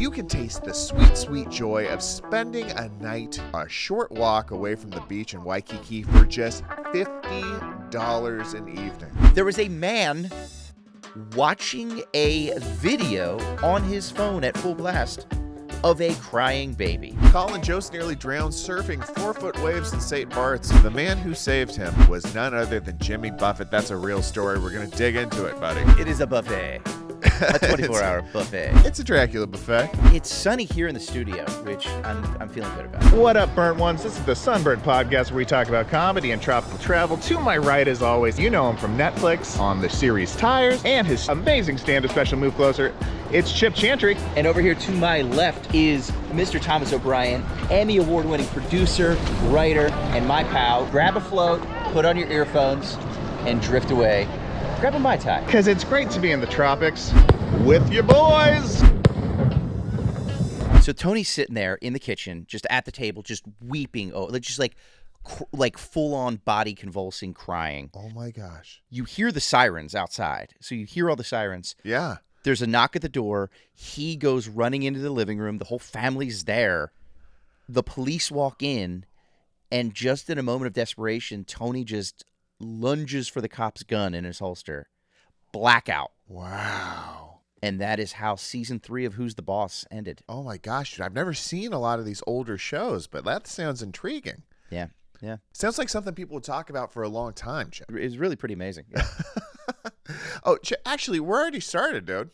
you can taste the sweet, sweet joy of spending a night, a short walk away from the beach in Waikiki for just $50 an evening. There was a man watching a video on his phone at full blast of a crying baby. Colin Jost nearly drowned surfing 4-foot waves in Saint Barts. The man who saved him was none other than Jimmy Buffett. That's a real story. We're going to dig into it, buddy. It is a buffet. A 24-hour buffet. It's a Dracula buffet. It's sunny here in the studio, which I'm feeling good about. What up, burnt ones? This is the Sunburnt Podcast, where we talk about comedy and tropical travel. To my right, as always, you know him from Netflix on the series Tires and his amazing stand-up special Move Closer. It's Chantry. And over here to my left is Mr. Thomas O'Brien, Emmy award-winning producer, writer, and my pal. Grab a float, put on your earphones, and drift away. Grab a Mai Tai. Because it's great to be in the tropics with your boys. So Tony's sitting there in the kitchen, just at the table, just weeping, just like full-on body convulsing, crying. Oh my gosh. You hear the sirens outside. So you hear all the sirens. Yeah. There's a knock at the door. He goes running into the living room. The whole family's there. The police walk in, and just in a moment of desperation, Tony just lunges for the cop's gun in his holster. Blackout. Wow. And that is how season 3 of Who's the Boss ended. Oh my gosh, dude. I've never seen a lot of these older shows, but that sounds intriguing. Yeah. Sounds like something people would talk about for a long time, Chip. It's really pretty amazing. Yeah. Oh, actually, we're already started, dude.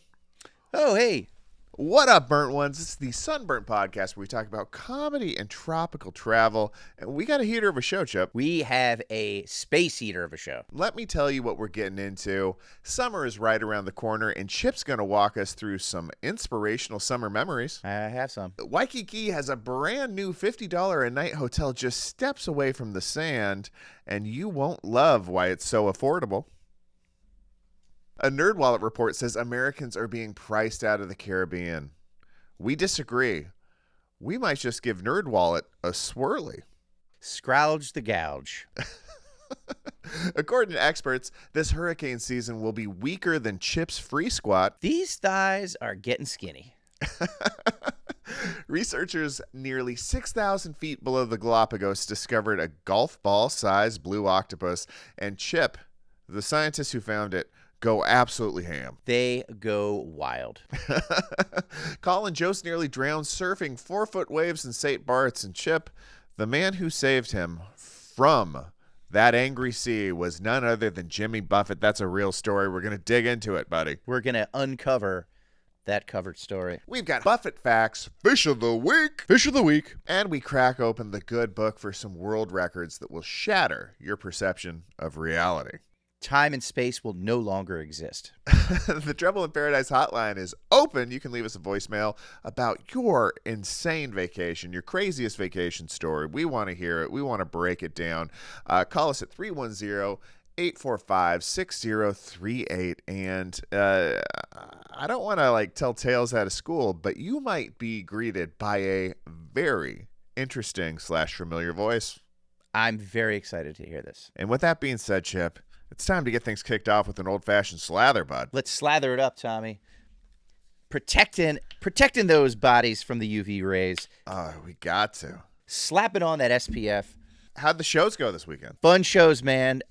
Oh, hey. What up, burnt ones? This is the Sunburnt Podcast, where we talk about comedy and tropical travel. And we got a heater of a show, Chip. We have a space heater of a show. Let me tell you what we're getting into. Summer is right around the corner, and Chip's going to walk us through some inspirational summer memories. I have some. Waikiki has a brand new $50 a night hotel just steps away from the sand, and you won't love why it's so affordable. A NerdWallet report says Americans are being priced out of the Caribbean. We disagree. We might just give NerdWallet a swirly. Scrouge the gouge. According to experts, this hurricane season will be weaker than Chip's free squat. These thighs are getting skinny. Researchers nearly 6,000 feet below the Galapagos discovered a golf ball-sized blue octopus, and Chip, the scientist who found it, go absolutely ham. They go wild. Colin Jost nearly drowned surfing 4-foot waves in Saint Barts, and Chip, the man who saved him from that angry sea, was none other than Jimmy Buffett. That's a real story. We're going to dig into it, buddy. We're going to uncover that covered story. We've got Buffett facts, fish of the week, and we crack open the good book for some world records that will shatter your perception of reality. Time and space will no longer exist. The Trouble in Paradise hotline is open. You can leave us a voicemail about your insane vacation, your craziest vacation story. We want to hear it. We want to break it down. Call us at 310-845-6038. And I don't want to tell tales out of school, but you might be greeted by a very interesting / familiar voice. I'm very excited to hear this. And with that being said, Chip, it's time to get things kicked off with an old-fashioned slather, bud. Let's slather it up, Tommy. Protecting those bodies from the UV rays. Oh, we got to. Slapping on that SPF. How'd the shows go this weekend? Fun shows, man.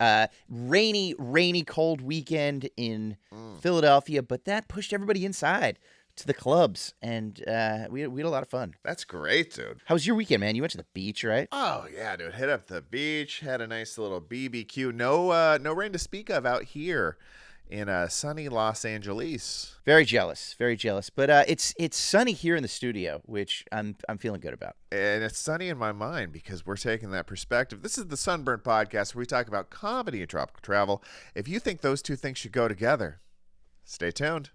Rainy, cold weekend in Philadelphia, but that pushed everybody inside to the clubs, and we had a lot of fun. That's great, dude. How was your weekend, man? You went to the beach, right? Oh, yeah, dude. Hit up the beach, had a nice little BBQ. No rain to speak of out here in sunny Los Angeles. Very jealous. But it's sunny here in the studio, which I'm feeling good about. And it's sunny in my mind because we're taking that perspective. This is the Sunburnt Podcast, where we talk about comedy and tropical travel. If you think those two things should go together, stay tuned.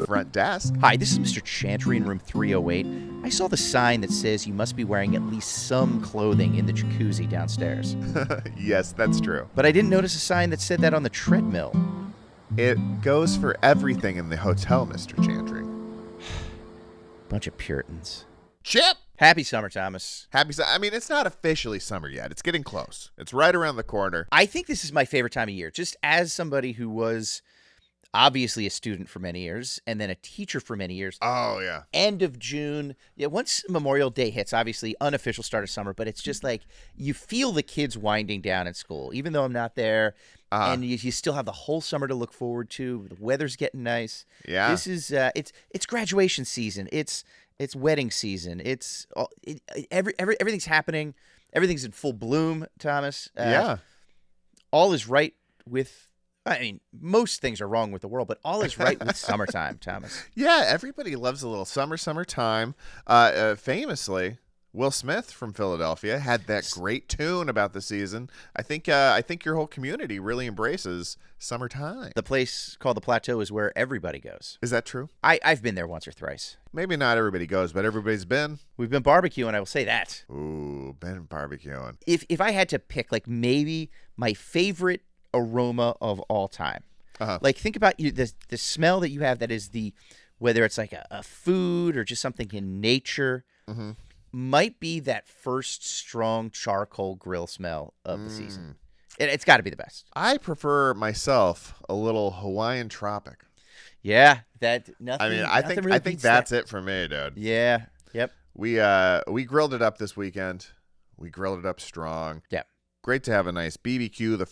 Front desk. Hi, this is Mr. Chantry in room 308. I saw the sign that says you must be wearing at least some clothing in the jacuzzi downstairs. Yes, that's true. But I didn't notice a sign that said that on the treadmill. It goes for everything in the hotel, Mr. Chantry. Bunch of Puritans. Chip! Happy summer, Thomas. I mean, it's not officially summer yet. It's getting close. It's right around the corner. I think this is my favorite time of year. Just as somebody who was obviously a student for many years, and then a teacher for many years. Oh, yeah. End of June. Yeah, once Memorial Day hits, obviously unofficial start of summer, but it's just like you feel the kids winding down at school, even though I'm not there. And you still have the whole summer to look forward to. The weather's getting nice. Yeah. This is it's graduation season. It's wedding season. Everything's happening. Everything's in full bloom, Thomas. Yeah. All is right with. I mean, most things are wrong with the world, but all is right with summertime, Thomas. Yeah, everybody loves a little summertime. Famously, Will Smith from Philadelphia had that great tune about the season. I think your whole community really embraces summertime. The place called the Plateau is where everybody goes. Is that true? I've been there once or thrice. Maybe not everybody goes, but everybody's been. We've been barbecuing, I will say that. Ooh, been barbecuing. If I had to pick, like, maybe my favorite aroma of all time. Like, think about the smell that you have that is whether it's like a food or just something in nature, might be that first strong charcoal grill smell of the season. It's got to be the best. I prefer myself a little Hawaiian tropic. Yeah, nothing. I mean, I think that's it for me, dude. Yeah. Yep. We grilled it up this weekend. We grilled it up strong. Yeah. Great to have a nice BBQ, the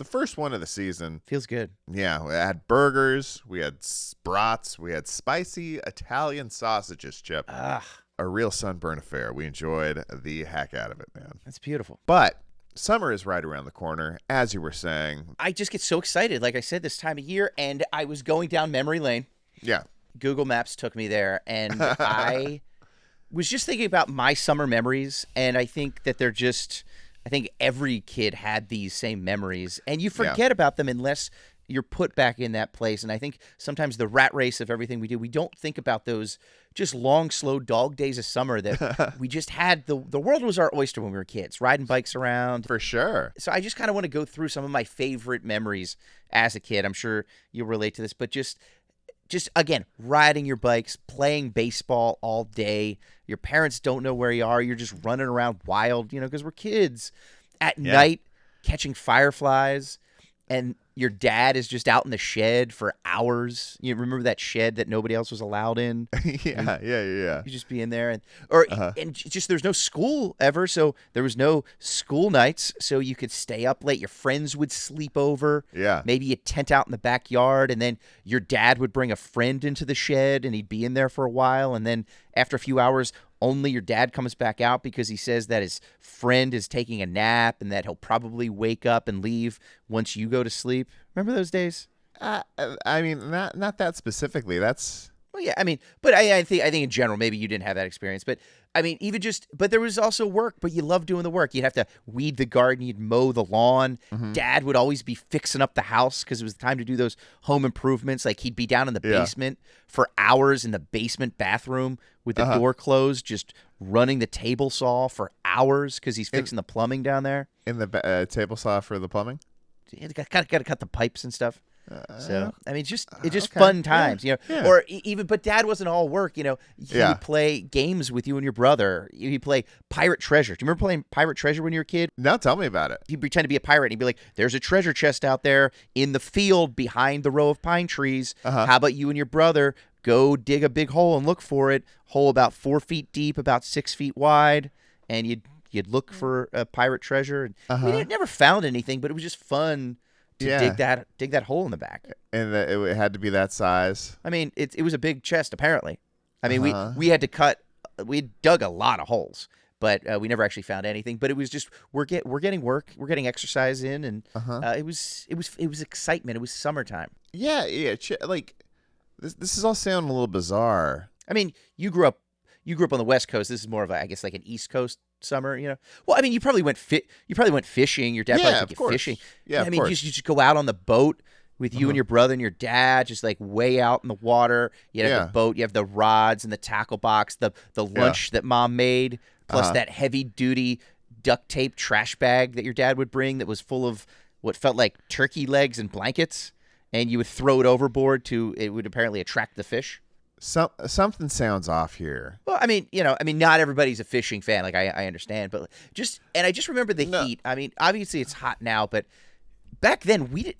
first one of the season. Feels good. Yeah, we had burgers, we had brats, we had spicy Italian sausages, Chip. A real Sunburnt affair. We enjoyed the heck out of it, man. That's beautiful. But summer is right around the corner, as you were saying. I just get so excited, like I said, this time of year, and I was going down memory lane. Yeah. Google Maps took me there, and I was just thinking about my summer memories, and I think that I think every kid had these same memories, and you forget about them unless you're put back in that place. And I think sometimes the rat race of everything we do, we don't think about those just long, slow dog days of summer that we just had. The world was our oyster when we were kids, riding bikes around. For sure. So I just kind of want to go through some of my favorite memories as a kid. I'm sure you'll relate to this, but just again, riding your bikes, playing baseball all day. Your parents don't know where you are. You're just running around wild, because we're kids. At night, catching fireflies, and your dad is just out in the shed for hours. You remember that shed that nobody else was allowed in? Yeah. You just be in there, and just there's no school ever, so there was no school nights, so you could stay up late. Your friends would sleep over. Yeah. Maybe you'd tent out in the backyard, and then your dad would bring a friend into the shed, and he'd be in there for a while, and then after a few hours, only your dad comes back out because he says that his friend is taking a nap and that he'll probably wake up and leave once you go to sleep. Remember those days? I mean, not that specifically. That's well, yeah. I mean, but I think in general, maybe you didn't have that experience. But I mean, but there was also work. But you loved doing the work. You'd have to weed the garden. You'd mow the lawn. Dad would always be fixing up the house because it was time to do those home improvements. Like he'd be down in the basement for hours in the basement bathroom with the door closed, just running the table saw for hours because he's fixing the plumbing down there. In the table saw for the plumbing? Got to cut the pipes and stuff. So I mean, it's just fun times, Or even, but Dad wasn't all work, He would play games with you and your brother. He'd play Pirate Treasure. Do you remember playing Pirate Treasure when you were a kid? No, tell me about it. He'd pretend to be a pirate, and he'd be like, "There's a treasure chest out there in the field behind the row of pine trees. How about you and your brother go dig a big hole and look for it? Hole about 4 feet deep, about 6 feet wide, and you'd look for a pirate treasure." And we never found anything, but it was just fun to dig that hole in the back. And it had to be that size. I mean, it was a big chest, apparently. I mean, we had to we dug a lot of holes, but we never actually found anything. But it was just we're getting work, we're getting exercise in, and it was excitement. It was summertime. Yeah. Like this is all sounding a little bizarre. I mean, you grew up on the West Coast. This is more of I guess like an East Coast summer, Well, I mean, you probably went fishing. Your dad probably took you fishing. Yeah, I mean, you just go out on the boat with you and your brother and your dad, just like way out in the water. You have the boat, you have the rods and the tackle box, the lunch that Mom made, plus that heavy duty duct tape trash bag that your dad would bring that was full of what felt like turkey legs and blankets, and you would throw it overboard it would apparently attract the fish. Something sounds off here. Well, I mean, not everybody's a fishing fan. Like I understand, but I just remember the heat. I mean, obviously it's hot now, but back then we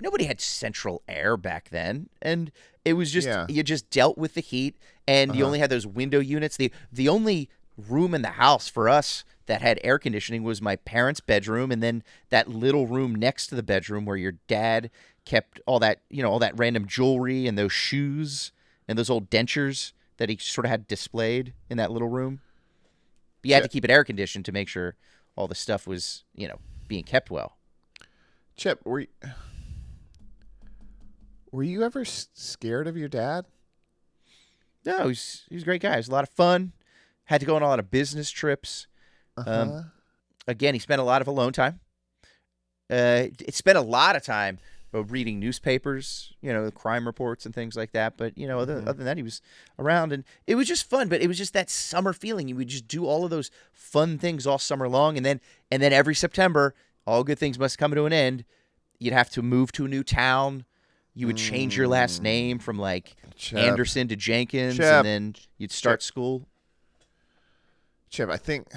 nobody had central air back then, and it was just you just dealt with the heat, and you only had those window units. The only room in the house for us that had air conditioning was my parents' bedroom, and then that little room next to the bedroom where your dad kept all that random jewelry and those shoes and those old dentures that he sort of had displayed in that little room. You had to keep it air conditioned to make sure all the stuff was, being kept well. Chip, were you ever scared of your dad? No, he's a great guy. He was a lot of fun. Had to go on a lot of business trips. Again, he spent a lot of alone time. It spent a lot of time reading newspapers, crime reports and things like that. But, other than that, he was around, and it was just fun. But it was just that summer feeling. You would just do all of those fun things all summer long. And then every September, all good things must come to an end. You'd have to move to a new town. You would change your last name from Chip. Anderson to Jenkins, Chip. and then you'd start school. Chip, I think,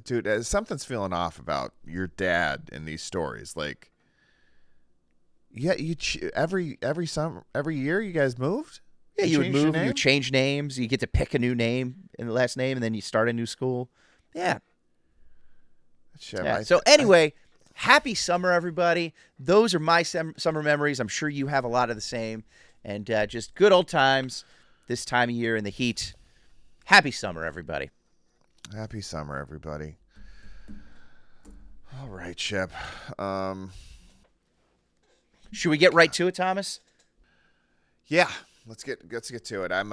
dude, something's feeling off about your dad in these stories. Every year you guys moved. Yeah, you would changed your move. name? You change names. You get to pick a new name in the last name, and then you start a new school. Yeah. Chip, Yeah. So anyway, happy summer, everybody. Those are my summer memories. I'm sure you have a lot of the same, and just good old times this time of year in the heat. Happy summer, everybody. Happy summer, everybody. All right, Chip. Should we get right to it, Thomas? Yeah, let's get to it. I'm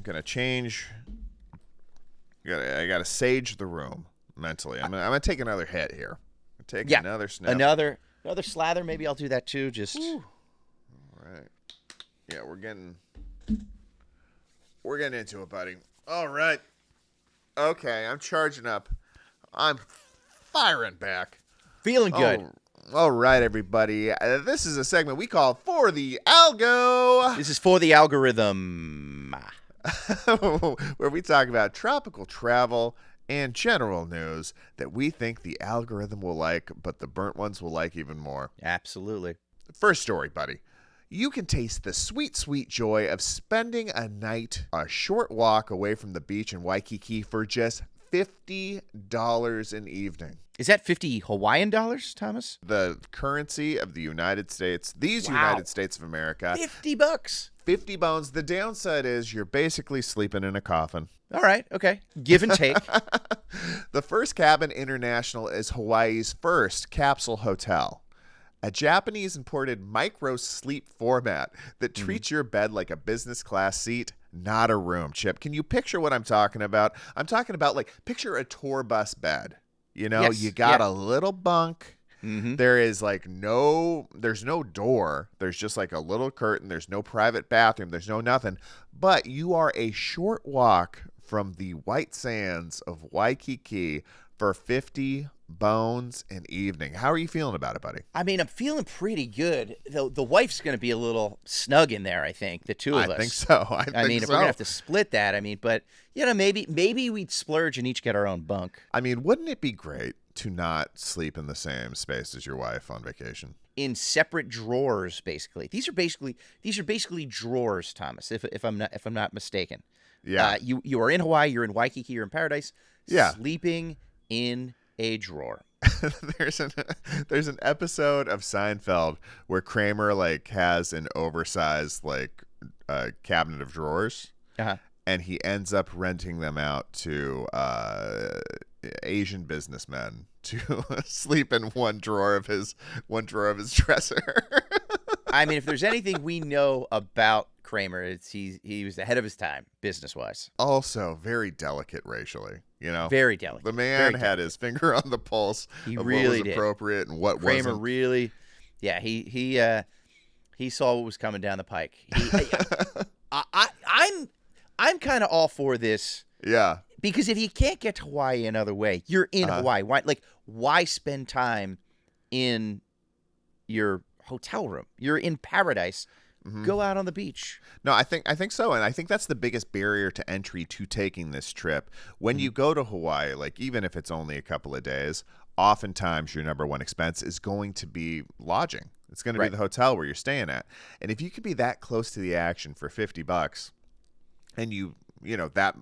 gonna change. I gotta sage the room mentally. I'm gonna take another hit here. Take another sniff. Another slather. Maybe I'll do that too. Just. All right. Yeah, we're getting into it, buddy. All right. Okay, I'm charging up. I'm firing back. Feeling good. All right, everybody. This is a segment we call For the Algo. This is for the algorithm. Where we talk about tropical travel and general news that we think the algorithm will like, but the burnt ones will like even more. Absolutely. First story, buddy. You can taste the sweet, sweet joy of spending a night, a short walk away from the beach in Waikiki for just $50 an evening. Is that 50 Hawaiian dollars, Thomas? The currency of the United States, United States of America. $50. 50 bones. The downside is you're basically sleeping in a coffin. All right. Okay. Give and take. The First Cabin International is Hawaii's first capsule hotel. A Japanese imported micro sleep format that treats your bed like a business class seat, not a room. Chip, can you picture what I'm talking about? I'm talking about picture a tour bus bed. Yes. You got a little bunk. Mm-hmm. There is there's no door. There's just a little curtain. There's no private bathroom. There's no nothing. But you are a short walk from the white sands of Waikiki for 50 bones an evening. How are you feeling about it, buddy? I mean, I'm feeling pretty good. The wife's going to be a little snug in there, I think, the two of us. I think so. I mean, if we're going to have to split that, but, maybe we'd splurge and each get our own bunk. I mean, wouldn't it be great to not sleep in the same space as your wife on vacation? In separate drawers, basically. These are basically drawers, Thomas, if I'm not mistaken. Yeah. You are in Hawaii, you're in Waikiki, you're in paradise. Yeah. Sleeping in a drawer. There's an episode of Seinfeld where Kramer has an oversized cabinet of drawers, and he ends up renting them out to Asian businessmen to sleep in one drawer of his dresser. I mean, if there's anything we know about Kramer, it's he was ahead of his time business wise. Also very delicate racially. Very delicate. The man had his finger on the pulse of really what was appropriate and what Kramer wasn't. really, yeah, he saw what was coming down the pike. I'm kind of all for this. Yeah. Because if you can't get to Hawaii another way, you're in Hawaii. Why spend time in your hotel room? You're in paradise. Go out on the beach. No, I think so, and I think that's the biggest barrier to entry to taking this trip. When you go to Hawaii, even if it's only a couple of days, oftentimes your number one expense is going to be lodging. It's going to be the hotel where you're staying at. And if you could be that close to the action for $50 and you know, that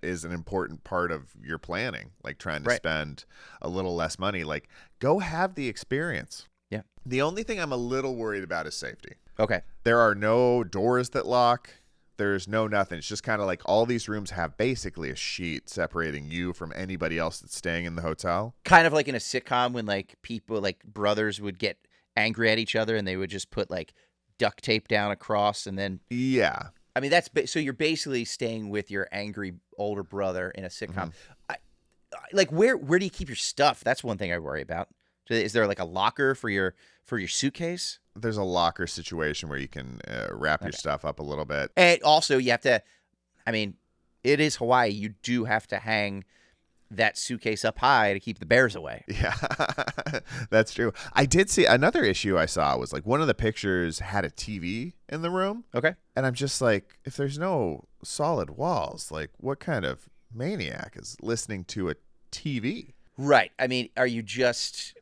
is an important part of your planning, like trying to spend a little less money, like go have the experience. Yeah. The only thing I'm a little worried about is safety. Okay. There are no doors that lock. There's no nothing. It's just kind of like all these rooms have basically a sheet separating you from anybody else that's staying in the hotel. Kind of like in a sitcom when like people, like brothers would get angry at each other and they would just put like duct tape down across and then. Yeah. I mean, so you're basically staying with your angry older brother in a sitcom. Like where do you keep your stuff? That's one thing I worry about. Is there like a locker for your suitcase? There's a locker situation where you can wrap your stuff up a little bit. And also you have to, I mean, it is Hawaii. You do have to hang that suitcase up high to keep the bears away. Yeah, that's true. I did see another issue I saw was like one of the pictures had a TV in the room. Okay. And I'm just like, if there's no solid walls, like what kind of maniac is listening to a TV? Right. I mean, are you just...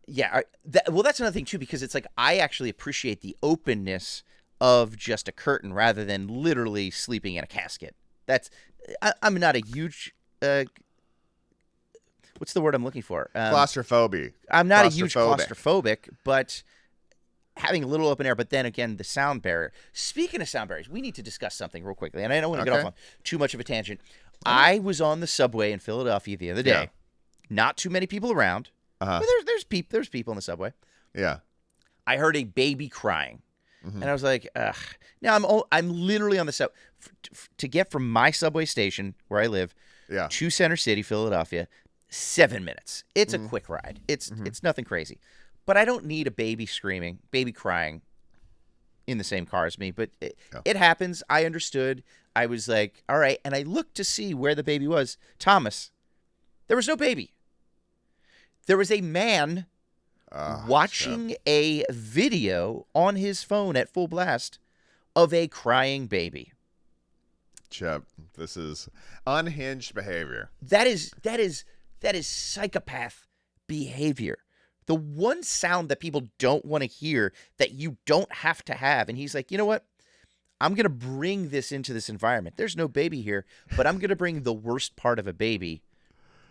Yeah. Well, that's another thing, too, because it's like I actually appreciate the openness of just a curtain rather than literally sleeping in a casket. I'm not a huge... what's the word I'm looking for? Claustrophobia. I'm not a huge claustrophobic, but having a little open air, but then again, the sound barrier. Speaking of sound barriers, we need to discuss something real quickly, and I don't want to get off on too much of a tangent. I was on the subway in Philadelphia the other day. Yeah. Not too many people around. But there's people in the subway. Yeah. I heard a baby crying, and I was like, ugh. Now I'm literally on the sub to get from my subway station where I live to Center City, Philadelphia, 7 minutes. It's a quick ride. It's nothing crazy, but I don't need a baby crying in the same car as me. But it happens. I understood. I was like, all right, and I looked to see where the baby was. Thomas, there was no baby. There was a man watching a video on his phone at full blast of a crying baby. Chip, this is unhinged behavior. That is psychopath behavior. The one sound that people don't want to hear that you don't have to have. And he's like, you know what? I'm going to bring this into this environment. There's no baby here, but I'm going to bring the worst part of a baby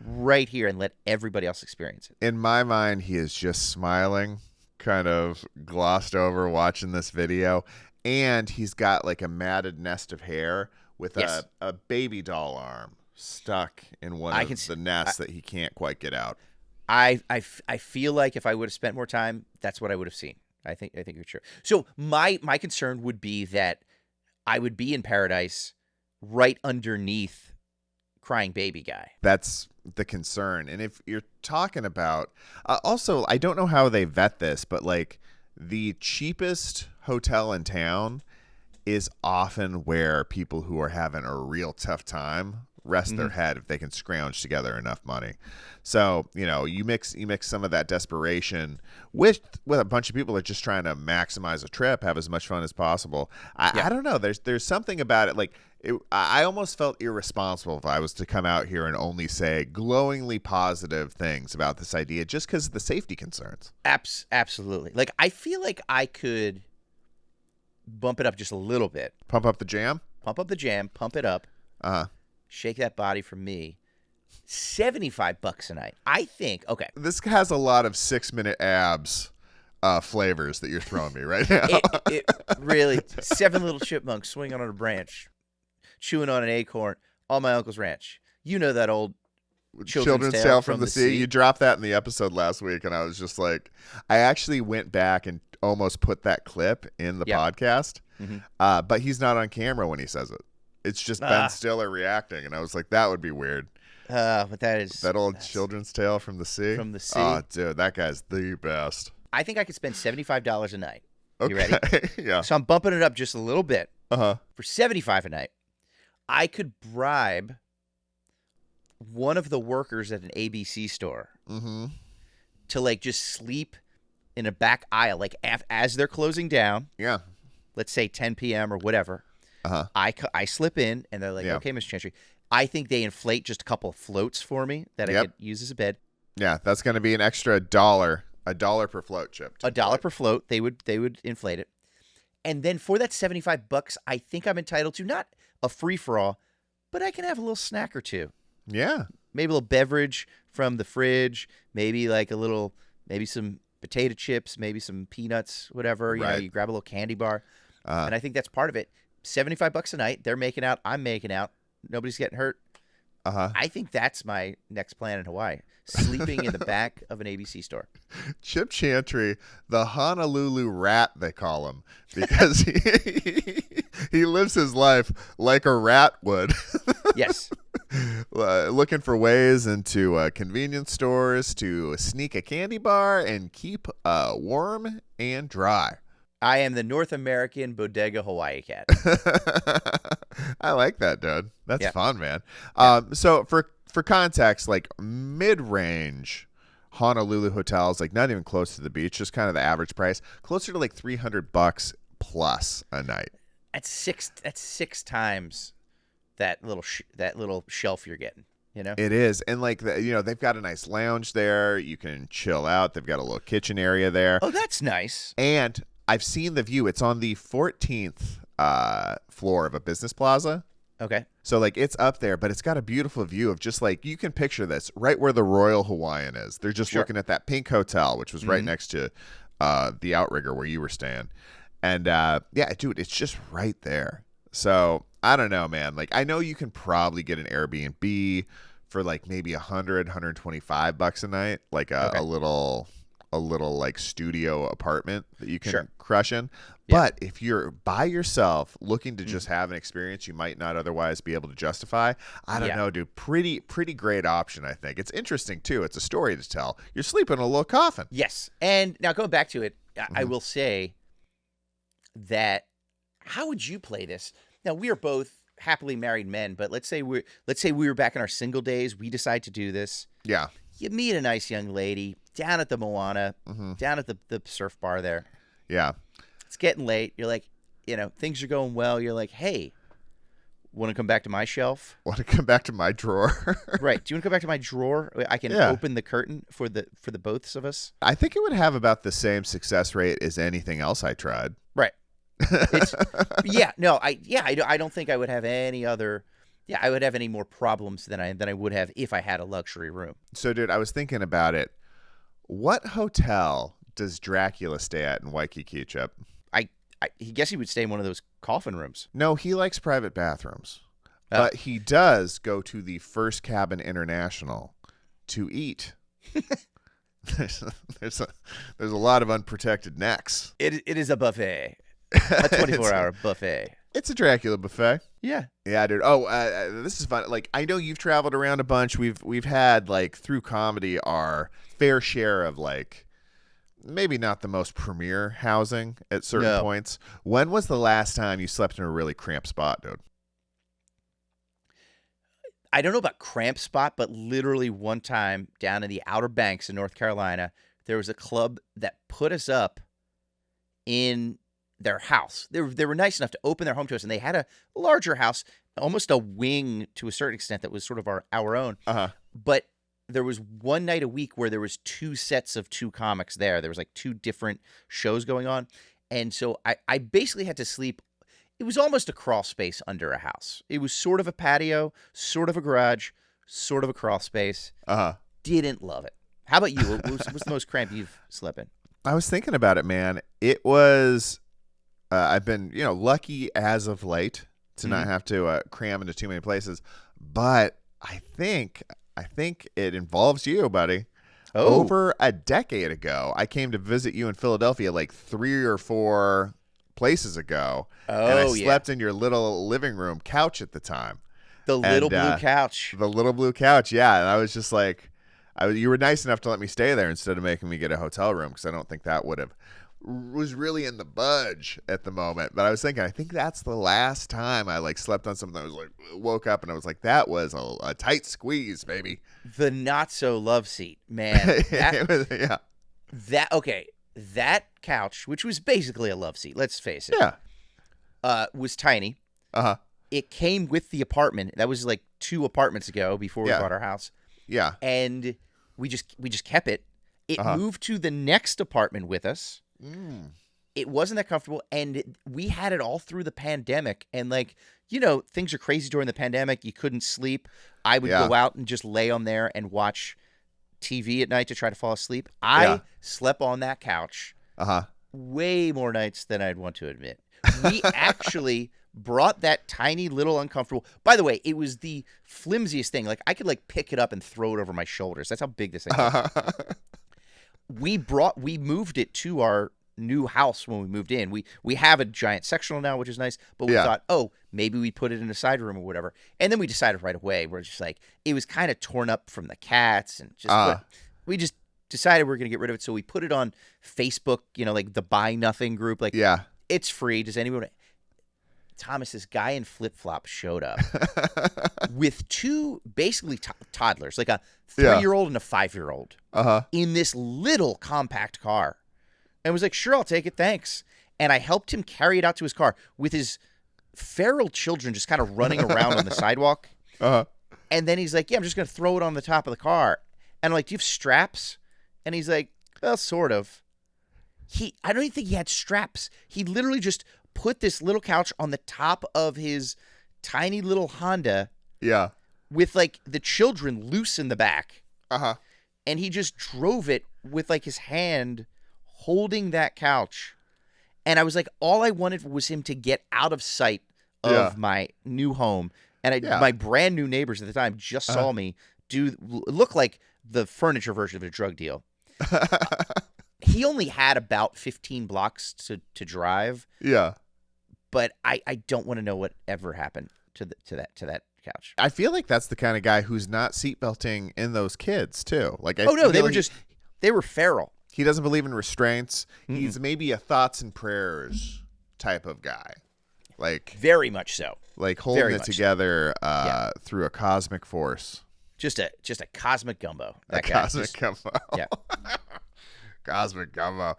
right here and let everybody else experience it. In my mind, he is just smiling, kind of glossed over watching this video, and he's got like a matted nest of hair with a baby doll arm stuck in one of the nests that he can't quite get out. I feel like if I would have spent more time, that's what I would have seen. I think you're true. So my concern would be that I would be in paradise right underneath crying baby guy. That's the concern. And if you're talking about also, I don't know how they vet this, but like the cheapest hotel in town is often where people who are having a real tough time rest their head if they can scrounge together enough money. So, you know, you mix some of that desperation with a bunch of people that are just trying to maximize a trip, have as much fun as possible. I don't know. There's something about it. Like I almost felt irresponsible if I was to come out here and only say glowingly positive things about this idea just because of the safety concerns. Absolutely. Like I feel like I could bump it up just a little bit. Pump up the jam? Pump up the jam. Pump it up. Shake that body for me. $75 a night. I think, okay. This has a lot of 6-minute abs flavors that you're throwing me right now. It really, 7 little chipmunks swinging on a branch, chewing on an acorn on my uncle's ranch. You know that old Children's Tale from the Sea. You dropped that in the episode last week, and I was just like, I actually went back and almost put that clip in the podcast, but he's not on camera when he says it. It's just Ben Stiller reacting, and I was like, that would be weird. But that old Children's Tale from the Sea? From the Sea. Oh, dude, that guy's the best. I think I could spend $75 a night. Okay. You ready? Yeah. So I'm bumping it up just a little bit. For $75 a night, I could bribe one of the workers at an ABC store to like just sleep in a back aisle, like as they're closing down. Yeah. Let's say 10 p.m. or whatever. I slip in, and they're like, okay, Miss Chantry. I think they inflate just a couple of floats for me that I could use as a bed. Yeah, that's going to be an extra $1 per float, Chip. $1 per float. They would inflate it. And then for that $75, I think I'm entitled to not a free-for-all, but I can have a little snack or two. Yeah. Maybe a little beverage from the fridge, maybe some potato chips, maybe some peanuts, whatever. You know, you grab a little candy bar. And I think that's part of it. $75 a night. They're making out. I'm making out. Nobody's getting hurt. I think that's my next plan in Hawaii. Sleeping in the back of an ABC store. Chip Chantry, the Honolulu rat, they call him, because he lives his life like a rat would. Yes. Looking for ways into convenience stores to sneak a candy bar and keep warm and dry. I am the North American Bodega Hawaii cat. I like that, dude. That's fun, man. Yeah. So for context, like mid-range Honolulu hotels, like not even close to the beach, just kind of the average price, closer to like $300 plus a night. That's six times that little shelf you're getting. You know, it is, and like they've got a nice lounge there. You can chill out. They've got a little kitchen area there. Oh, that's nice. And I've seen the view. It's on the 14th floor of a business plaza. Okay. So like it's up there, but it's got a beautiful view of just like, you can picture this right where the Royal Hawaiian is. They're just looking at that pink hotel, which was right next to the Outrigger where you were staying. And yeah, dude, it's just right there. So I don't know, man. Like I know you can probably get an Airbnb for like maybe $125 a night, like a little like studio apartment that you can crush in. Yeah. But if you're by yourself looking to just have an experience you might not otherwise be able to justify, I don't know, dude. Pretty great option, I think. It's interesting too. It's a story to tell. You're sleeping in a little coffin. Yes. And now going back to it, I will say that how would you play this? Now we are both happily married men, but let's say we were back in our single days, we decide to do this. Yeah. You meet a nice young lady down at the Moana, down at the surf bar there. Yeah. It's getting late. You're like, things are going well. You're like, hey, want to come back to my shelf? Want to come back to my drawer? Right. Do you want to come back to my drawer? I can open the curtain for the both of us. I think it would have about the same success rate as anything else I tried. Right. I don't think I would have any other. Yeah, I would have any more problems than I would have if I had a luxury room. So, dude, I was thinking about it. What hotel does Dracula stay at in Waikiki, Chip? I guess he would stay in one of those coffin rooms. No, he likes private bathrooms. But he does go to the First Cabin International to eat. There's a lot of unprotected necks. It is a buffet. A 24-hour buffet. It's a Dracula buffet. Yeah. Yeah, dude. Oh, this is fun. Like, I know you've traveled around a bunch. We've had, like, through comedy, our fair share of, like, maybe not the most premier housing at certain points. When was the last time you slept in a really cramped spot, dude? I don't know about cramped spot, but literally one time down in the Outer Banks in North Carolina, there was a club that put us up in their house. They were nice enough to open their home to us, and they had a larger house, almost a wing to a certain extent that was sort of our own. But there was one night a week where there was two sets of two comics there. There was like two different shows going on. And so I basically had to sleep. It was almost a crawl space under a house. It was sort of a patio, sort of a garage, sort of a crawl space. Didn't love it. How about you? What's the most cramped you've slept in? I was thinking about it, man. It was... I've been, lucky as of late to not have to cram into too many places, but I think it involves you, buddy. Oh. Over a decade ago, I came to visit you in Philadelphia like 3 or 4 places ago, and I slept in your little living room couch at the time. The little blue couch. The little blue couch, yeah. And I was just like, you were nice enough to let me stay there instead of making me get a hotel room, because I don't think that was really in the budge at the moment. But I was thinking, I think that's the last time I like slept on something. I was like, woke up and I was like, that was a tight squeeze, baby. The not so love seat, man. That couch, which was basically a love seat, let's face it. Yeah. Was tiny. It came with the apartment. That was like 2 apartments ago before we bought our house. Yeah. And we just kept it. It moved to the next apartment with us. It wasn't that comfortable, and we had it all through the pandemic. And like, you know, things are crazy during the pandemic. You couldn't sleep. I would go out and just lay on there and watch TV at night to try to fall asleep. I slept on that couch way more nights than I'd want to admit. We actually brought that tiny little uncomfortable. By the way, it was the flimsiest thing. Like I could like pick it up and throw it over my shoulders. That's how big this thing is. We moved it to our new house when we moved in. We have a giant sectional now, which is nice, but we thought, oh, maybe we put it in a side room or whatever. And then we decided right away, we're just like, it was kind of torn up from the cats, and just we just decided we were going to get rid of it. So we put it on Facebook, you know, like the Buy Nothing group. Like, it's free. Does anyone? Thomas, this guy in flip-flops showed up with two basically toddlers, like a 3-year-old and a 5-year-old, in this little compact car. And was like, sure, I'll take it, thanks. And I helped him carry it out to his car with his feral children just kind of running around on the sidewalk. And then he's like, yeah, I'm just going to throw it on the top of the car. And I'm like, do you have straps? And he's like, well, sort of. I don't even think he had straps. He literally just put this little couch on the top of his tiny little Honda. Yeah. With like the children loose in the back. And he just drove it with like his hand holding that couch. And I was like, all I wanted was him to get out of sight of my new home. And my brand new neighbors at the time just saw me look like the furniture version of a drug deal. He only had about 15 blocks to drive. Yeah. But I don't want to know what ever happened to that couch. I feel like that's the kind of guy who's not seatbelting in those kids too. Like, they were feral. He doesn't believe in restraints. Mm-mm. He's maybe a thoughts and prayers type of guy. Like, very much so. Like holding it together through a cosmic force. Just a cosmic gumbo. Cosmic gumbo. Yeah. Cosmic gumbo.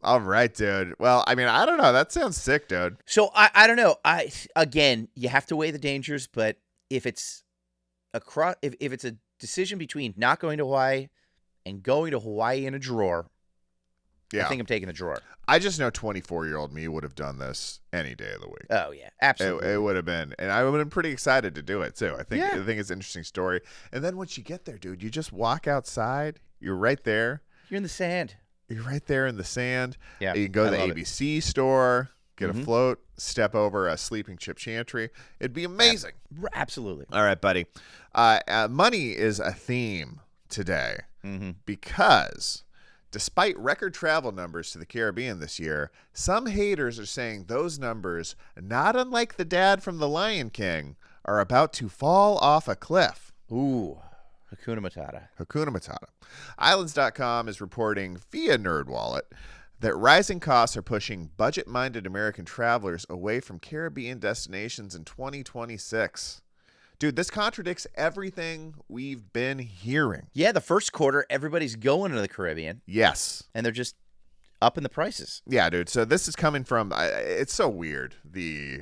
All right, dude. Well, I mean, I don't know. That sounds sick, dude. So I don't know. Again, you have to weigh the dangers, but if it's if it's a decision between not going to Hawaii and going to Hawaii in a drawer, I think I'm taking the drawer. I just know 24-year-old me would have done this any day of the week. Oh yeah, absolutely. It would have been, and I would have been pretty excited to do it too. I think it's an interesting story. And then once you get there, dude, you just walk outside. You're right there. You're in the sand. You're right there in the sand. Yeah, you can go to the ABC store, get a float, step over a sleeping chip chantry. It'd be amazing. Absolutely. All right, buddy. Money is a theme today because despite record travel numbers to the Caribbean this year, some haters are saying those numbers, not unlike the dad from The Lion King, are about to fall off a cliff. Ooh. Hakuna Matata. Hakuna Matata. Islands.com is reporting via NerdWallet that rising costs are pushing budget-minded American travelers away from Caribbean destinations in 2026. Dude, this contradicts everything we've been hearing. Yeah, the first quarter, everybody's going to the Caribbean. Yes. And they're just upping the prices. Yeah, dude. So this is coming from, it's so weird, the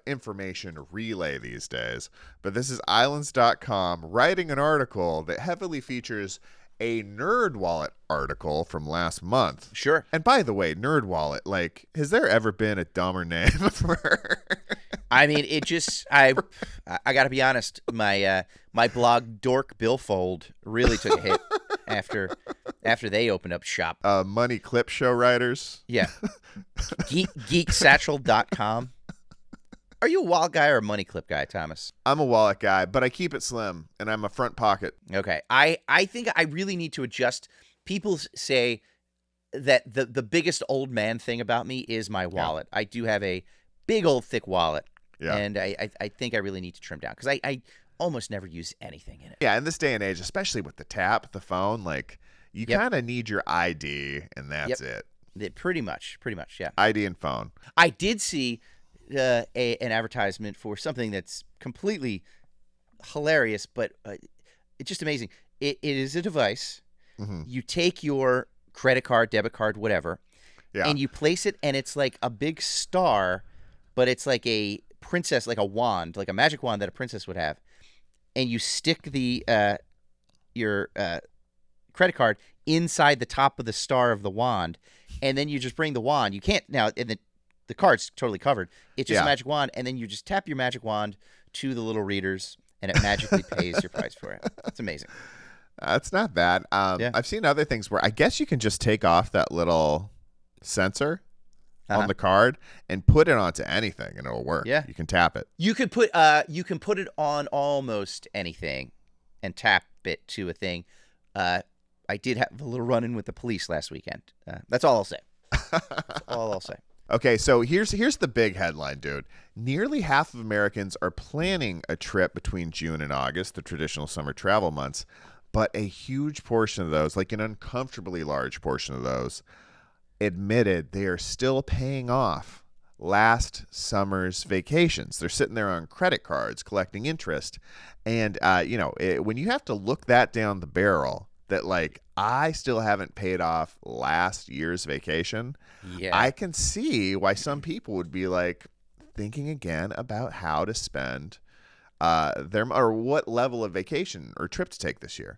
information relay these days. But this is islands.com writing an article that heavily features a NerdWallet article from last month. Sure. And by the way, NerdWallet, like, has there ever been a dumber name for? I mean, it just, I got to be honest, my blog Dork Billfold really took a hit after they opened up shop. Money clip show writers. Yeah. Geeksatchel.com. Are you a wallet guy or a money clip guy, Thomas? I'm a wallet guy, but I keep it slim, and I'm a front pocket. Okay. I think I really need to adjust. People say that the biggest old man thing about me is my wallet. Yeah. I do have a big old thick wallet, and I think I really need to trim down because I almost never use anything in it. Yeah, in this day and age, especially with the phone, like you kind of need your ID, and that's it. Pretty much, yeah. ID and phone. I did see an advertisement for something that's completely hilarious, but it's just amazing. It is a device. Mm-hmm. You take your credit card, debit card, whatever, and you place it, and it's like a big star, but it's like a princess, like a wand, like a magic wand that a princess would have, and you stick the your credit card inside the top of the star of the wand, and then you just bring the wand. You can't now, and the card's totally covered. It's just a magic wand, and then you just tap your magic wand to the little readers, and it magically pays your price for it. It's amazing. That's not bad. I've seen other things where I guess you can just take off that little sensor on the card and put it onto anything, and it'll work. Yeah, you can tap it. You can put it on almost anything, and tap it to a thing. I did have a little run-in with the police last weekend. That's all I'll say. That's all I'll say. Okay, so here's the big headline, dude. Nearly half of Americans are planning a trip between June and August, the traditional summer travel months, but a huge portion of those, like an uncomfortably large portion of those, admitted they are still paying off last summer's vacations. They're sitting there on credit cards collecting interest. And, when you have to look that down the barrel, that like I still haven't paid off last year's vacation, I can see why some people would be like thinking again about how to spend or what level of vacation or trip to take this year.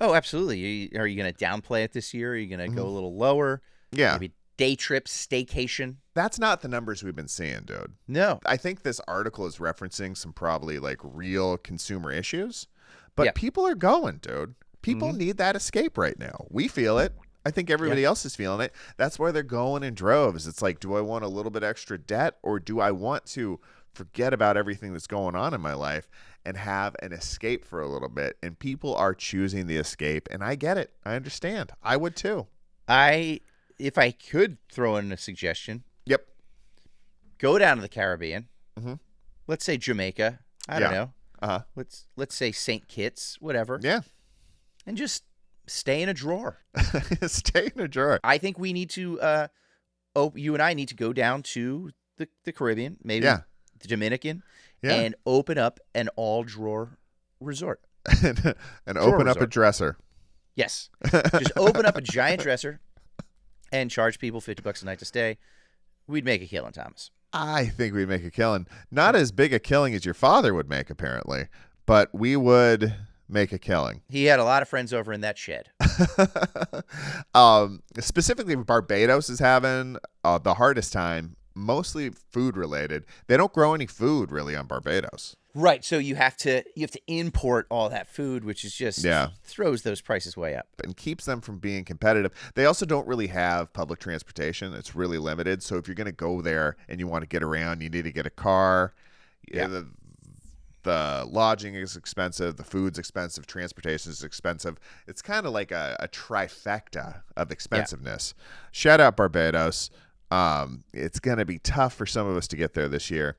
Oh, absolutely. Are you going to downplay it this year? Are you going to go a little lower? Yeah. Maybe day trip, staycation? That's not the numbers we've been seeing, dude. No. I think this article is referencing some probably like real consumer issues, but people are going, dude. People need that escape right now. We feel it. I think everybody else is feeling it. That's why they're going in droves. It's like, do I want a little bit extra debt, or do I want to forget about everything that's going on in my life and have an escape for a little bit? And people are choosing the escape, and I get it. I understand. I would too. If I could throw in a suggestion. Yep. Go down to the Caribbean. Mm-hmm. Let's say Jamaica. I don't know. Uh-huh. Let's say St. Kitts, whatever. Yeah. And just stay in a drawer. Stay in a drawer. I think we need to, you and I need to go down to the Caribbean, maybe the Dominican, and open up an all-drawer resort. and open up a dresser. Yes. Just open up a giant dresser and charge people $50 a night to stay. We'd make a killing, Thomas. I think we'd make a killing. Not as big a killing as your father would make, apparently, but we would make a killing. He had a lot of friends over in that shed. Specifically, Barbados is having the hardest time, mostly food related. They don't grow any food really on Barbados. Right, so you have to import all that food, which is just throws those prices way up and keeps them from being competitive. They also don't really have public transportation. It's really limited. So if you're going to go there and you want to get around, you need to get a car. Yeah. The lodging is expensive, the food's expensive, transportation is expensive. It's kind of like a trifecta of expensiveness. Yeah. Shout out Barbados. It's going to be tough for some of us to get there this year.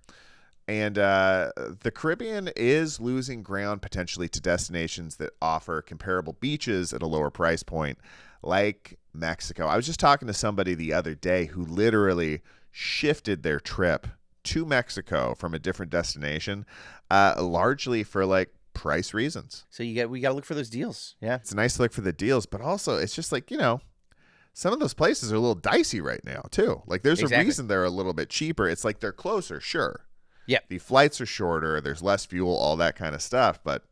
And the Caribbean is losing ground potentially to destinations that offer comparable beaches at a lower price point, like Mexico. I was just talking to somebody the other day who literally shifted their trip to Mexico from a different destination, largely for like price reasons. So we got to look for those deals. Yeah. It's nice to look for the deals, but also it's just like, some of those places are a little dicey right now too. Like there's a reason they're a little bit cheaper. It's like they're closer. Sure. Yeah. The flights are shorter. There's less fuel, all that kind of stuff. But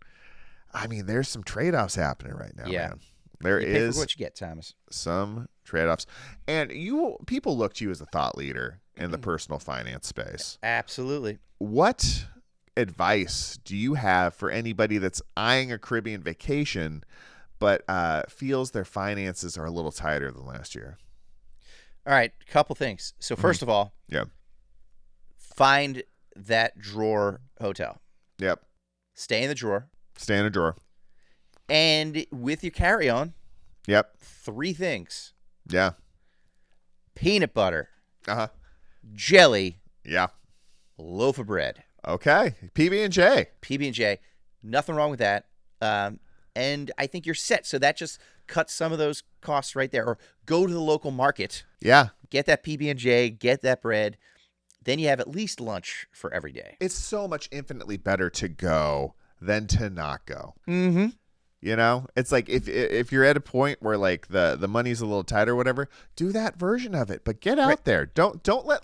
I mean, there's some trade-offs happening right now, man. There pay for what you get, Thomas. Some trade-offs. And people look to you as a thought leader in the personal finance space. Absolutely. What advice do you have for anybody that's eyeing a Caribbean vacation but feels their finances are a little tighter than last year? All right, a couple things. So first of all, find that drawer hotel. Yep. Stay in the drawer. Stay in a drawer. And with your carry-on, 3 things. Yeah. Peanut butter. Uh-huh. Jelly. Yeah. Loaf of bread. Okay. PB&J. PB&J. Nothing wrong with that. And I think you're set. So that just cuts some of those costs right there. Or go to the local market. Yeah. Get that PB&J. Get that bread. Then you have at least lunch for every day. It's so much infinitely better to go than to not go. Mm-hmm. It's like if you're at a point where like the money's a little tight or whatever, do that version of it. But get out there. Don't let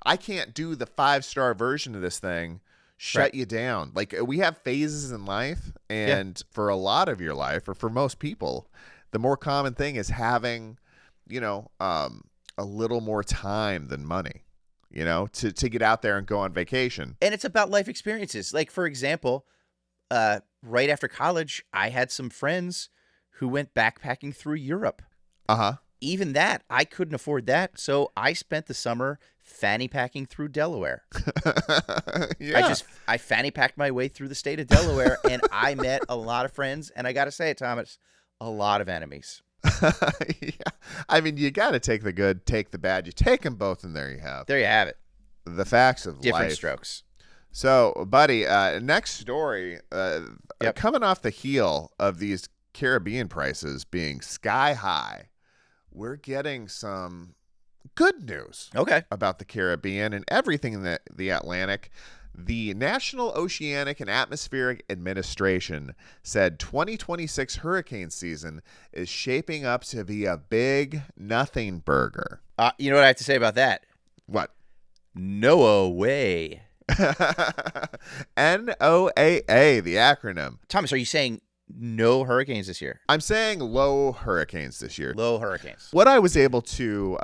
I can't do the 5-star version of this thing. shut you down. Like, we have phases in life, and for a lot of your life, or for most people, the more common thing is having, a little more time than money, to get out there and go on vacation. And it's about life experiences. Like, for example, right after college, I had some friends who went backpacking through Europe. Even that, I couldn't afford that, so I spent the summer fanny packing through Delaware. I fanny packed my way through the state of Delaware, and I met a lot of friends, and I got to say it, Thomas, a lot of enemies. I mean, you got to take the good, take the bad. You take them both, and there you have. There you have it. The facts of Different life. strokes. So, buddy, next story, coming off the heel of these Caribbean prices being sky high, we're getting some good news about the Caribbean and everything in the Atlantic. The National Oceanic and Atmospheric Administration said 2026 hurricane season is shaping up to be a big nothing burger. You know what I have to say about that? What? No way. NOAA, the acronym. Thomas, are you saying no hurricanes this year? I'm saying low hurricanes this year. Low hurricanes. What I was able to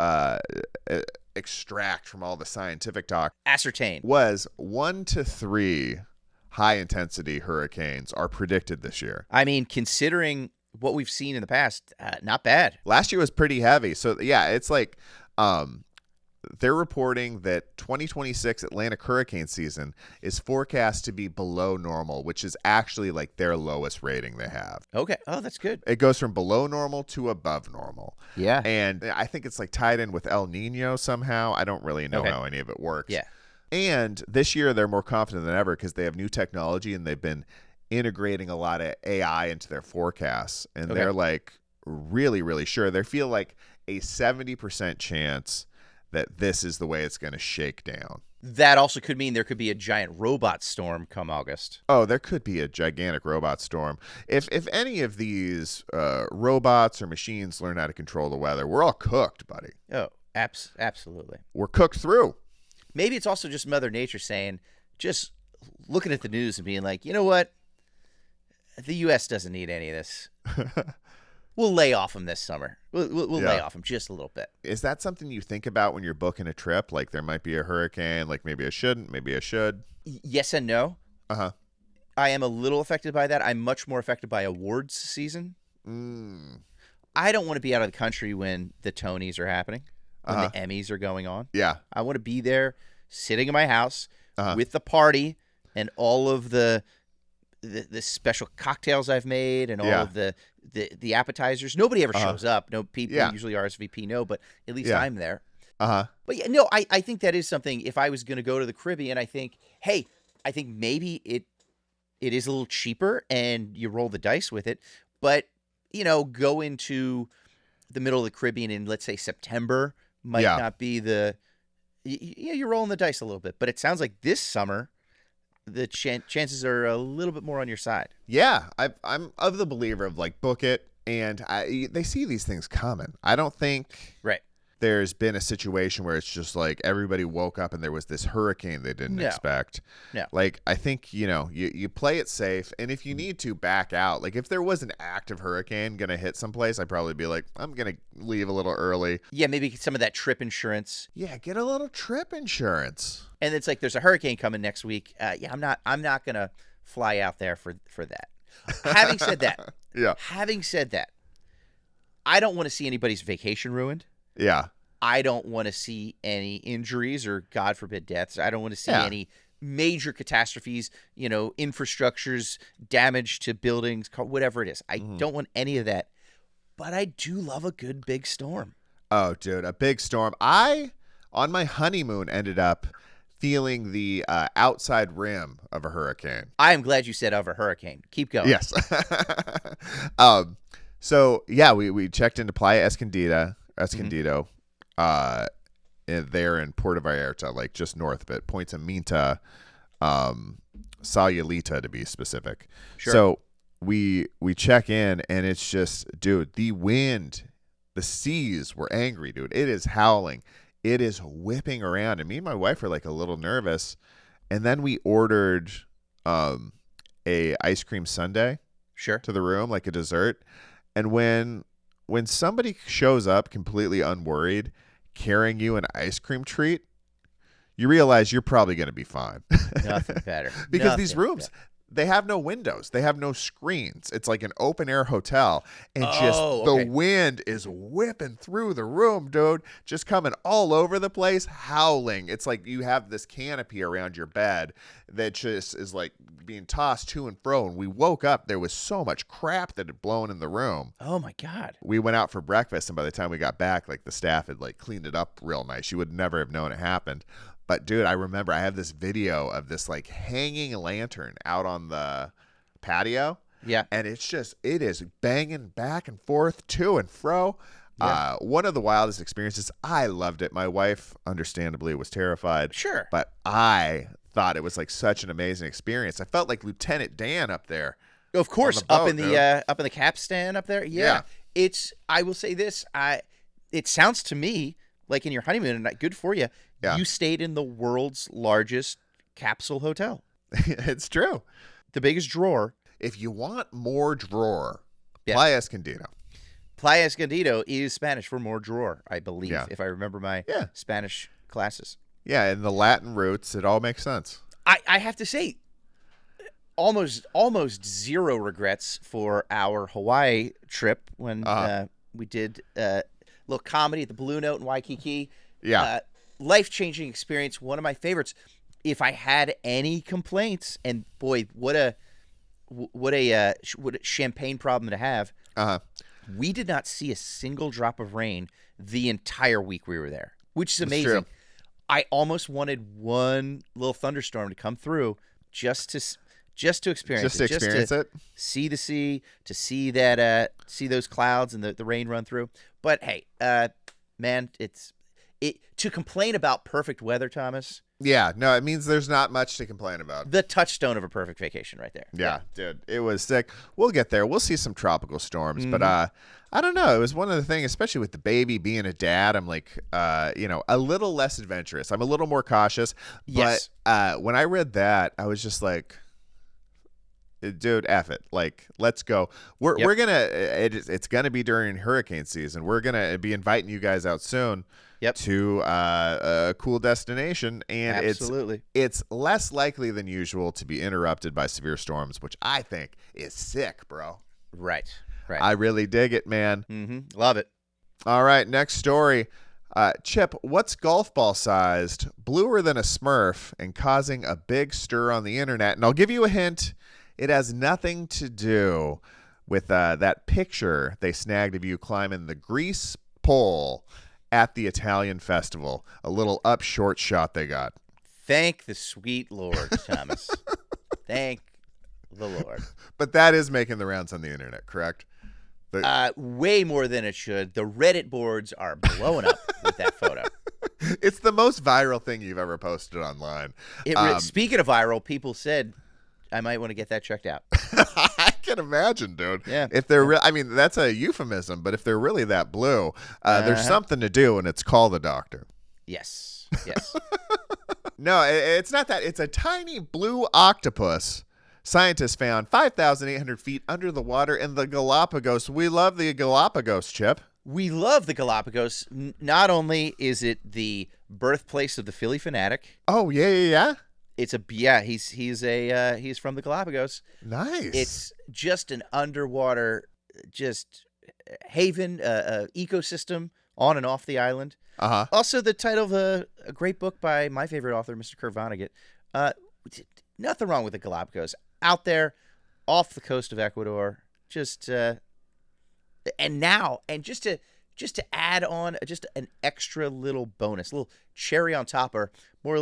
extract from all the scientific talk, ascertain, was 1 to 3 high-intensity hurricanes are predicted this year. I mean, considering what we've seen in the past, not bad. Last year was pretty heavy. So, yeah, it's like they're reporting that 2026 Atlantic hurricane season is forecast to be below normal, which is actually like their lowest rating they have. Okay. Oh, that's good. It goes from below normal to above normal. Yeah. And I think it's like tied in with El Nino somehow. I don't really know how any of it works. Yeah. And this year they're more confident than ever because they have new technology and they've been integrating a lot of AI into their forecasts. And they're like really, really sure. They feel like a 70% chance that this is the way it's going to shake down. That also could mean there could be a giant robot storm come August. Oh, there could be a gigantic robot storm. If any of these robots or machines learn how to control the weather, we're all cooked, buddy. Oh, absolutely. We're cooked through. Maybe it's also just Mother Nature saying, just looking at the news and being like, you know what? The U.S. doesn't need any of this. We'll lay off them this summer. We'll lay off them just a little bit. Is that something you think about when you're booking a trip? Like there might be a hurricane, like maybe I shouldn't, maybe I should. Yes and no. Uh-huh. I am a little affected by that. I'm much more affected by awards season. I don't want to be out of the country when the Tonys are happening, when the Emmys are going on. Yeah. I want to be there sitting in my house with the party and all of the special cocktails I've made and all of the appetizers. Nobody ever shows up. No, people usually RSVP. No, but at least I'm there. But yeah, no, I think that is something. If I was going to go to the Caribbean, I think maybe it is a little cheaper and you roll the dice with it. But go into the middle of the Caribbean in, let's say, September might not be you're rolling the dice a little bit. But it sounds like this summer, the chances are a little bit more on your side. Yeah, I'm of the believer of like book it, and they see these things coming. I don't think there's been a situation where it's just like everybody woke up and there was this hurricane they didn't expect. No. Like I think you play it safe, and if you need to back out, like if there was an active hurricane gonna hit someplace, I'd probably be like, I'm gonna leave a little early. Yeah, maybe get some of that trip insurance. Yeah, get a little trip insurance. And it's like there's a hurricane coming next week. I'm not gonna fly out there for that. Having said that, I don't want to see anybody's vacation ruined. Yeah. I don't want to see any injuries or, God forbid, deaths. I don't want to see any major catastrophes, infrastructures, damage to buildings, whatever it is. I don't want any of that. But I do love a good big storm. Oh, dude, a big storm. I, on my honeymoon, ended up feeling the outside rim of a hurricane. I am glad you said of a hurricane. Keep going. Yes. So, yeah, we checked into Playa Escondido, there in Puerto Vallarta, like just north of it, Point Aminta, Sayulita to be specific. Sure. So we check in, and it's just, dude, the wind, the seas were angry, dude. It is howling. It is whipping around, and me and my wife are like a little nervous. And then we ordered a ice cream sundae Sure. to the room, like a dessert. And when somebody shows up completely unworried, carrying you an ice cream treat, you realize you're probably going to be fine. Nothing better. Because these rooms, they have no windows. They have no screens. It's like an open air hotel. And the wind is whipping through the room, dude. Just coming all over the place, howling. It's like you have this canopy around your bed that just is like being tossed to and fro. And we woke up, there was so much crap that had blown in the room. Oh my God. We went out for breakfast, and by the time we got back, like the staff had like cleaned it up real nice. You would never have known it happened. But dude, I remember I have this video of this like hanging lantern out on the patio. Yeah. And it is banging back and forth to and fro. Yeah. One of the wildest experiences. I loved it. My wife, understandably, was terrified. Sure. But I thought it was like such an amazing experience. I felt like Lieutenant Dan up there. Of course, boat, up in the capstan up there. Yeah. I will say this. It sounds to me like in your honeymoon, and good for you. Yeah. You stayed in the world's largest capsule hotel. It's true. The biggest drawer. If you want more drawer, Yeah. Playa Escondido. Playa Escondido is Spanish for more drawer, I believe, Yeah. if I remember my Spanish classes. Yeah, and the Latin roots, it all makes sense. I have to say, almost zero regrets for our Hawaii trip when we did a little comedy at the Blue Note in Waikiki. Yeah. Life-changing experience, one of my favorites. If I had any complaints, and boy, what a champagne problem to have. We did not see a single drop of rain the entire week we were there, which is amazing. True. I almost wanted one little thunderstorm to come through just to experience it. See the sea, to see that see those clouds and the rain run through. But hey, man, to complain about perfect weather, Thomas. Yeah, no, it means there's not much to complain about. The touchstone of a perfect vacation right there. Yeah, dude, it was sick. We'll get there. We'll see some tropical storms, but I don't know. It was one of the things, especially with the baby being a dad, I'm like, a little less adventurous. I'm a little more cautious. Yes. But when I read that, I was just like, dude, F it. Like, let's go. We're gonna. It's gonna be during hurricane season. We're gonna be inviting you guys out soon. To a cool destination, and absolutely, it's less likely than usual to be interrupted by severe storms, which I think is sick, bro. Right. I really dig it, man. Mm-hmm. Love it. All right, next story. Chip, what's golf ball sized, bluer than a Smurf, and causing a big stir on the internet? And I'll give you a hint. It has nothing to do with that picture they snagged of you climbing the grease pole at the Italian festival. A little up short shot they got. Thank the sweet Lord, Thomas. Thank the Lord. But that is making the rounds on the internet, correct? Way more than it should. The Reddit boards are blowing up with that photo. It's the most viral thing you've ever posted online. Speaking of viral, people said I might want to get that checked out. I can imagine, dude. Yeah. If they're I mean, that's a euphemism, but if they're really that blue, there's something to do, and it's call the doctor. Yes. No, it's not that. It's a tiny blue octopus. Scientists found 5,800 feet under the water in the Galapagos. We love the Galapagos, Chip. We love the Galapagos. Not only is it the birthplace of the Philly fanatic. Oh, yeah. He's from the Galapagos. Nice. It's just an underwater haven, ecosystem on and off the island. Also the title of a great book by my favorite author, Mr. Kurt Vonnegut. Nothing wrong with the Galapagos. Out there off the coast of Ecuador. Just to add on just an extra little bonus, a little cherry on top, or more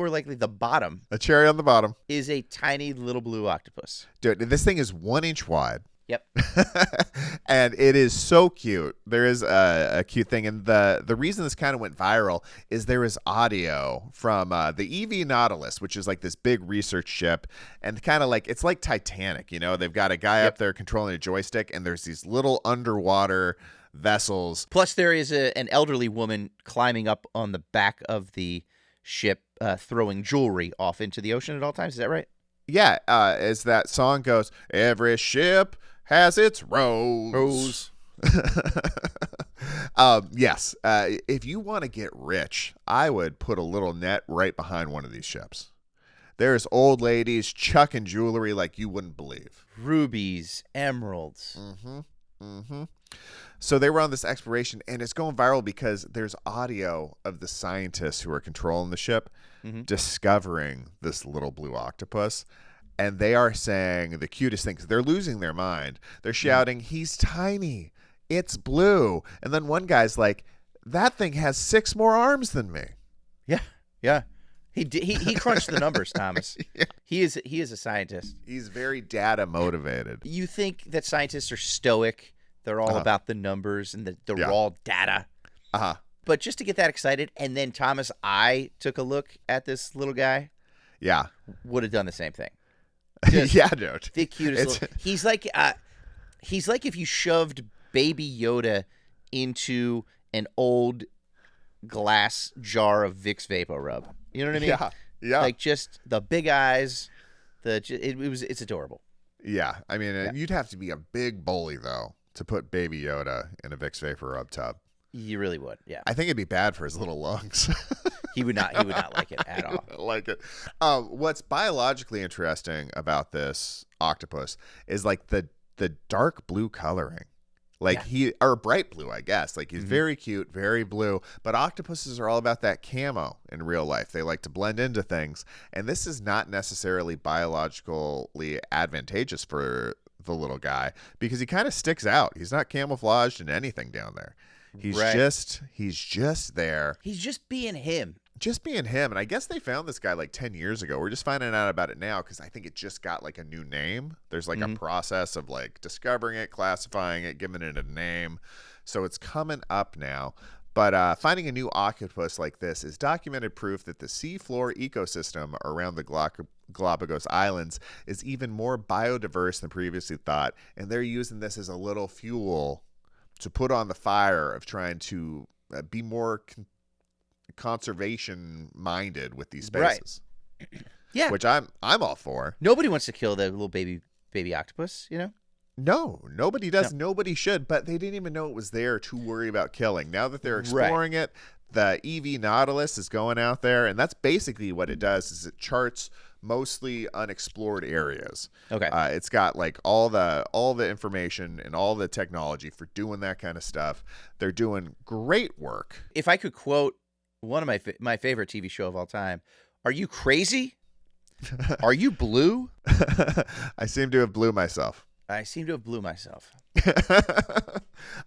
likely the bottom. A cherry on the bottom is a tiny little blue octopus. Dude, this thing is 1 inch wide. Yep. And it is so cute. There is a cute thing. And the reason this kind of went viral is there is audio from the EV Nautilus, which is like this big research ship. And kind of like, it's like Titanic, you know? They've got a guy up there controlling a joystick, and there's these little underwater vessels. Plus there is an elderly woman climbing up on the back of the ship throwing jewelry off into the ocean at all times. Is that right? Yeah, as that song goes, every ship has its rose. Yes. If you want to get rich, I would put a little net right behind one of these ships. There's old ladies chucking jewelry like you wouldn't believe. Rubies, emeralds. So they were on this exploration, and it's going viral because there's audio of the scientists who are controlling the ship discovering this little blue octopus. And they are saying the cutest things. They're losing their mind. They're shouting, he's tiny. It's blue. And then one guy's like, that thing has 6 more arms than me. Yeah. He crunched the numbers, Thomas. Yeah. He is a scientist. He's very data motivated. You think that scientists are stoic? They're all about the numbers and the raw data. But just to get that excited, and then Thomas, I took a look at this little guy. Yeah. Would have done the same thing. Yeah, dude. The cutest little, he's like if you shoved Baby Yoda into an old glass jar of Vicks Vapor Rub. You know what I mean? Yeah. Like just the big eyes. It's adorable. Yeah. I mean, you'd have to be a big bully though to put Baby Yoda in a Vicks Vapor Rub tub. You really would. Yeah. I think it'd be bad for his little lungs. He would not like it at all. Like it. What's biologically interesting about this octopus is like the dark blue coloring. Like or bright blue, I guess. Like he's very cute, very blue. But octopuses are all about that camo in real life. They like to blend into things. And this is not necessarily biologically advantageous for the little guy because he kind of sticks out. He's not camouflaged in anything down there. He's just there. He's just being him. Just being him. And I guess they found this guy like 10 years ago. We're just finding out about it now because I think it just got like a new name. There's like a process of like discovering it, classifying it, giving it a name. So it's coming up now. But finding a new octopus like this is documented proof that the seafloor ecosystem around the Galapagos Islands is even more biodiverse than previously thought. And they're using this as a little fuel to put on the fire of trying to be more conservation minded with these spaces. Right. Yeah. Which I'm all for. Nobody wants to kill the little baby octopus, you know? No, nobody does. No. Nobody should, but they didn't even know it was there to worry about killing. Now that they're exploring it, the EV Nautilus is going out there, and that's basically what it does is it charts mostly unexplored areas. Okay. It's got like all the information and all the technology for doing that kind of stuff. They're doing great work. If I could quote one of my favorite TV show of all time, are you crazy? Are you blue? I seem to have blew myself.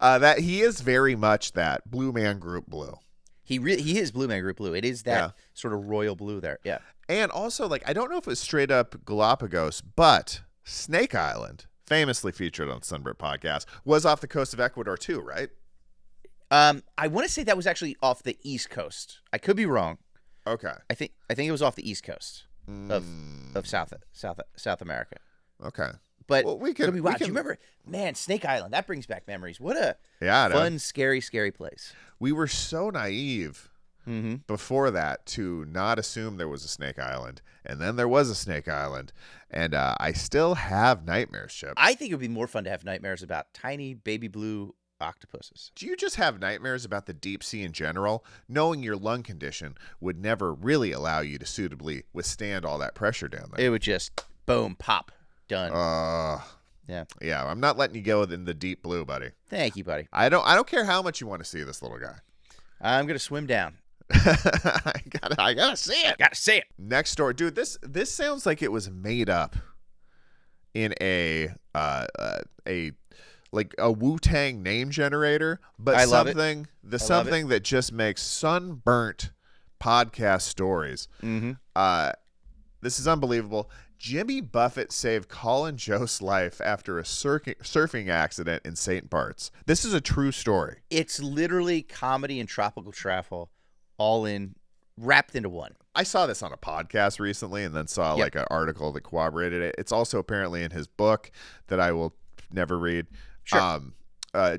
That he is very much that Blue Man Group blue. He is Blue Man Group blue. It is that sort of royal blue there. Yeah. And also, like, I don't know if it was straight up Galapagos, but Snake Island, famously featured on Sunburnt Podcast, was off the coast of Ecuador too, right? I want to say that was actually off the East Coast. I could be wrong. Okay. I think it was off the East Coast of South America. Okay. But well, do you remember, man, Snake Island? That brings back memories. What a fun, scary place. We were so naive before that to not assume there was a Snake Island, and then there was a Snake Island, and I still have nightmares, Chip. I think it would be more fun to have nightmares about tiny baby blue octopuses. Do you just have nightmares about the deep sea in general? Knowing your lung condition would never really allow you to suitably withstand all that pressure down there. It would just boom, pop, done. Yeah. I'm not letting you go in the deep blue, buddy. Thank you, buddy. I don't care how much you want to see this little guy. I'm gonna swim down. I gotta see it. Gotta see it. Next story, dude. This sounds like it was made up in a Wu-Tang name generator, but something that just makes Sunburnt Podcast stories. This is unbelievable. Jimmy Buffett saved Colin Jost's life after a surfing accident in Saint Barts. This is a true story. It's literally comedy and tropical travel all wrapped into one. I saw this on a podcast recently and then saw like an article that corroborated it. It's also apparently in his book that I will never read. Sure.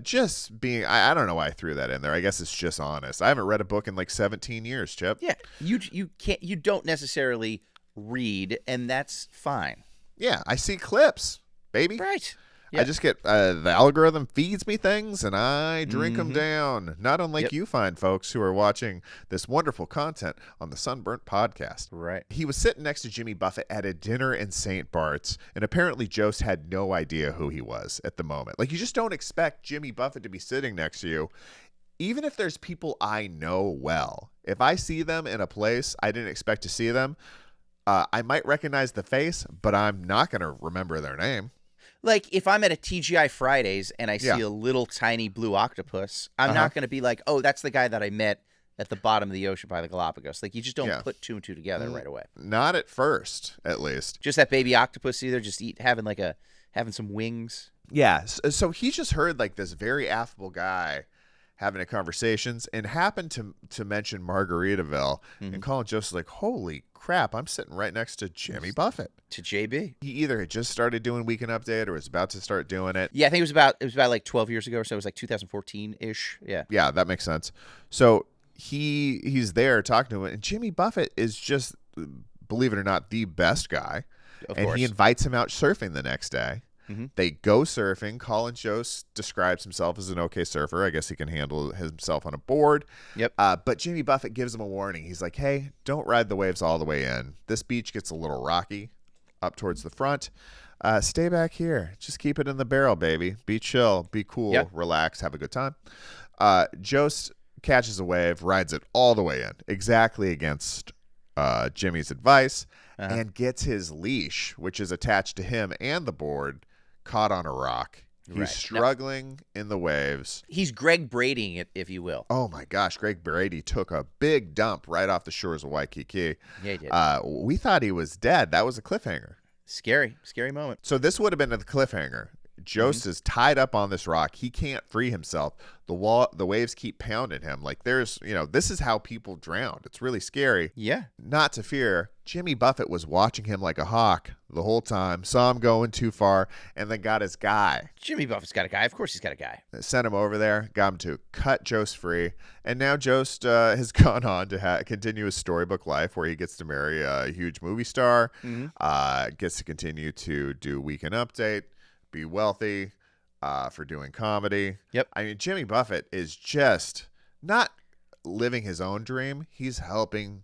just being, I don't know why I threw that in there. I guess it's just honest. I haven't read a book in like 17 years, Chip. Yeah, you don't necessarily read, and that's fine. Yeah, I see clips, baby. Right. I just get the algorithm feeds me things and I drink them down. Not unlike you fine folks who are watching this wonderful content on the Sunburnt Podcast. Right. He was sitting next to Jimmy Buffett at a dinner in Saint Barts, and apparently Jost had no idea who he was at the moment. Like, you just don't expect Jimmy Buffett to be sitting next to you. Even if there's people I know well, if I see them in a place I didn't expect to see them, I might recognize the face, but I'm not going to remember their name. Like, if I'm at a TGI Fridays and I see a little tiny blue octopus, I'm not going to be like, oh, that's the guy that I met at the bottom of the ocean by the Galapagos. Like, you just don't put two and two together right away. Not at first, at least. Just that baby octopus either, just having some wings. Yeah, so he just heard like this very affable guy having a conversations and happened to mention Margaritaville, and Colin Jost was like, holy crap, I'm sitting right next to Jimmy Buffett. To JB. He either had just started doing Weekend Update or was about to start doing it. Yeah, I think it was about like 12 years ago or so. It was like 2014-ish. Yeah. Yeah, that makes sense. So he's there talking to him, and Jimmy Buffett is just, believe it or not, the best guy. Of and course. He invites him out surfing the next day. They go surfing. Colin Jost describes himself as an okay surfer. I guess he can handle himself on a board. Yep. But Jimmy Buffett gives him a warning. He's like, hey, don't ride the waves all the way in. This beach gets a little rocky up towards the front. Stay back here. Just keep it in the barrel, baby. Be chill. Be cool. Relax. Have a good time. Jost catches a wave, rides it all the way in, exactly against Jimmy's advice, and gets his leash, which is attached to him and the board, caught on a rock. He's struggling in the waves. He's Greg Brading it, if you will. Oh, my gosh. Greg Brady took a big dump right off the shores of Waikiki. Yeah, he did. We thought he was dead. That was a cliffhanger. Scary moment. So this would have been the cliffhanger. Jost is tied up on this rock. He can't free himself. The waves keep pounding him. Like, there's, this is how people drown. It's really scary. Yeah. Not to fear. Jimmy Buffett was watching him like a hawk the whole time, saw him going too far, and then got his guy. Jimmy Buffett's got a guy. Of course he's got a guy. Sent him over there, got him to cut Jost free, and now Jost has gone on to continue his storybook life where he gets to marry a huge movie star, gets to continue to do Weekend Update, be wealthy for doing comedy. Yep. I mean, Jimmy Buffett is just not living his own dream. He's helping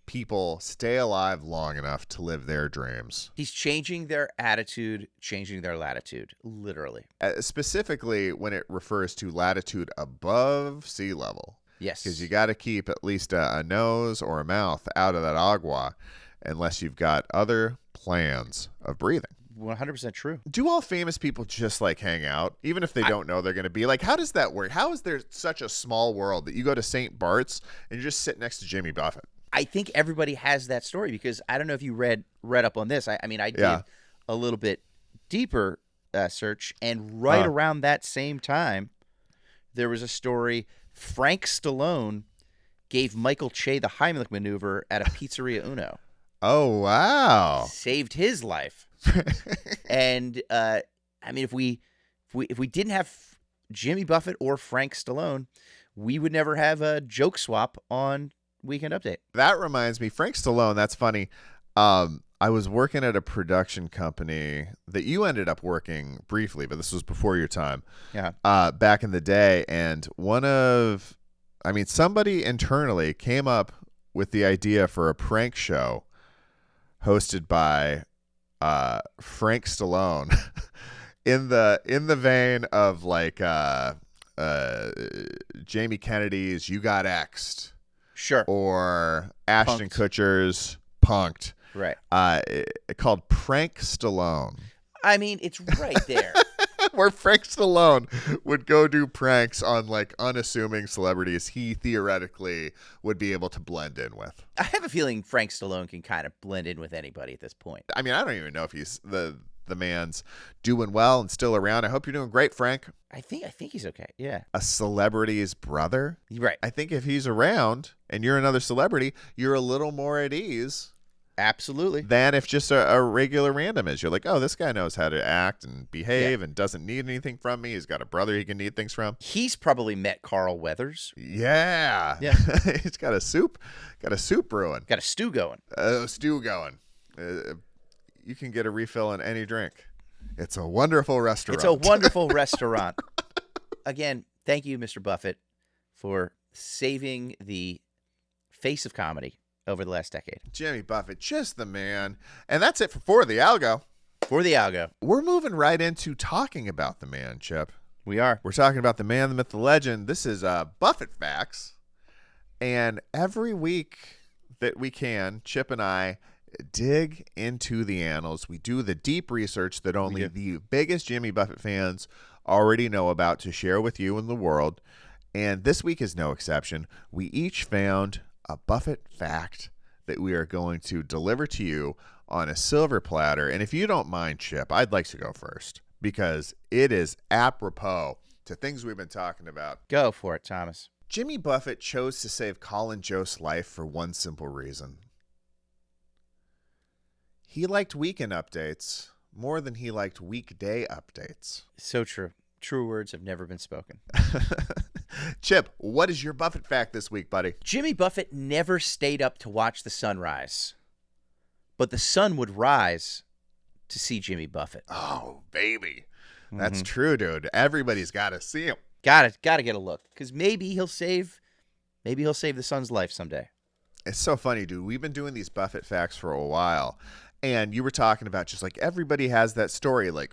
people stay alive long enough to live their dreams. He's changing their attitude, changing their latitude, literally. Specifically when it refers to latitude above sea level. Yes. Because you got to keep at least a nose or a mouth out of that agua unless you've got other plans of breathing. 100% true. Do all famous people just like hang out, even if they don't know they're going to be? Like, how does that work? How is there such a small world that you go to Saint Barts and you just sit next to Jimmy Buffett? I think everybody has that story because I don't know if you read up on this. I did a little bit deeper search, and right around that same time, there was a story. Frank Stallone gave Michael Che the Heimlich maneuver at a Pizzeria Uno. Oh, wow. Saved his life. And if we didn't have Jimmy Buffett or Frank Stallone, we would never have a joke swap on Weekend Update. That reminds me, Frank Stallone, that's funny. I was working at a production company that you ended up working briefly, but this was before your time. Yeah. Back in the day, and somebody internally came up with the idea for a prank show hosted by Frank Stallone in the vein of like Jamie Kennedy's You Got X'd. Sure. Or Ashton Kutcher's Punked. Right. Called Prank Stallone. I mean, it's right there. Where Frank Stallone would go do pranks on like unassuming celebrities he theoretically would be able to blend in with. I have a feeling Frank Stallone can kind of blend in with anybody at this point. I mean, I don't even know if he's the man's doing well and still around. I hope you're doing great, Frank. I think he's okay. Yeah. A celebrity's brother? Right. I think if he's around and you're another celebrity, you're a little more at ease Absolutely. than if just a regular random is. You're like, oh, this guy knows how to act and behave and doesn't need anything from me. He's got a brother he can need things from. He's probably met Carl Weathers. Yeah. He's got a soup brewing. Got a stew going. Stew going. You can get a refill in any drink. It's a wonderful restaurant. It's a wonderful restaurant. Again, thank you, Mr. Buffett, for saving the face of comedy over the last decade. Jimmy Buffett, just the man. And that's it for the Algo. For the Algo. We're moving right into talking about the man, Chip. We are. We're talking about the man, the myth, the legend. This is Buffett Facts. And every week that we can, Chip and I dig into the annals. We do the deep research that only the biggest Jimmy Buffett fans already know about to share with you and the world. And this week is no exception. We each found a Buffett fact that we are going to deliver to you on a silver platter. And if you don't mind, Chip, I'd like to go first because it is apropos to things we've been talking about. Go for it, Thomas. Jimmy Buffett chose to save Colin Jost's life for one simple reason. He liked weekend updates more than he liked weekday updates. So true. True words have never been spoken. Chip, what is your Buffett fact this week, buddy? Jimmy Buffett never stayed up to watch the sunrise, but the sun would rise to see Jimmy Buffett. Oh, baby. That's true, dude. Everybody's got to see him. Gotta get a look, because maybe he'll save the sun's life someday. It's so funny, dude. We've been doing these Buffett facts for a while, and you were talking about just like everybody has that story, like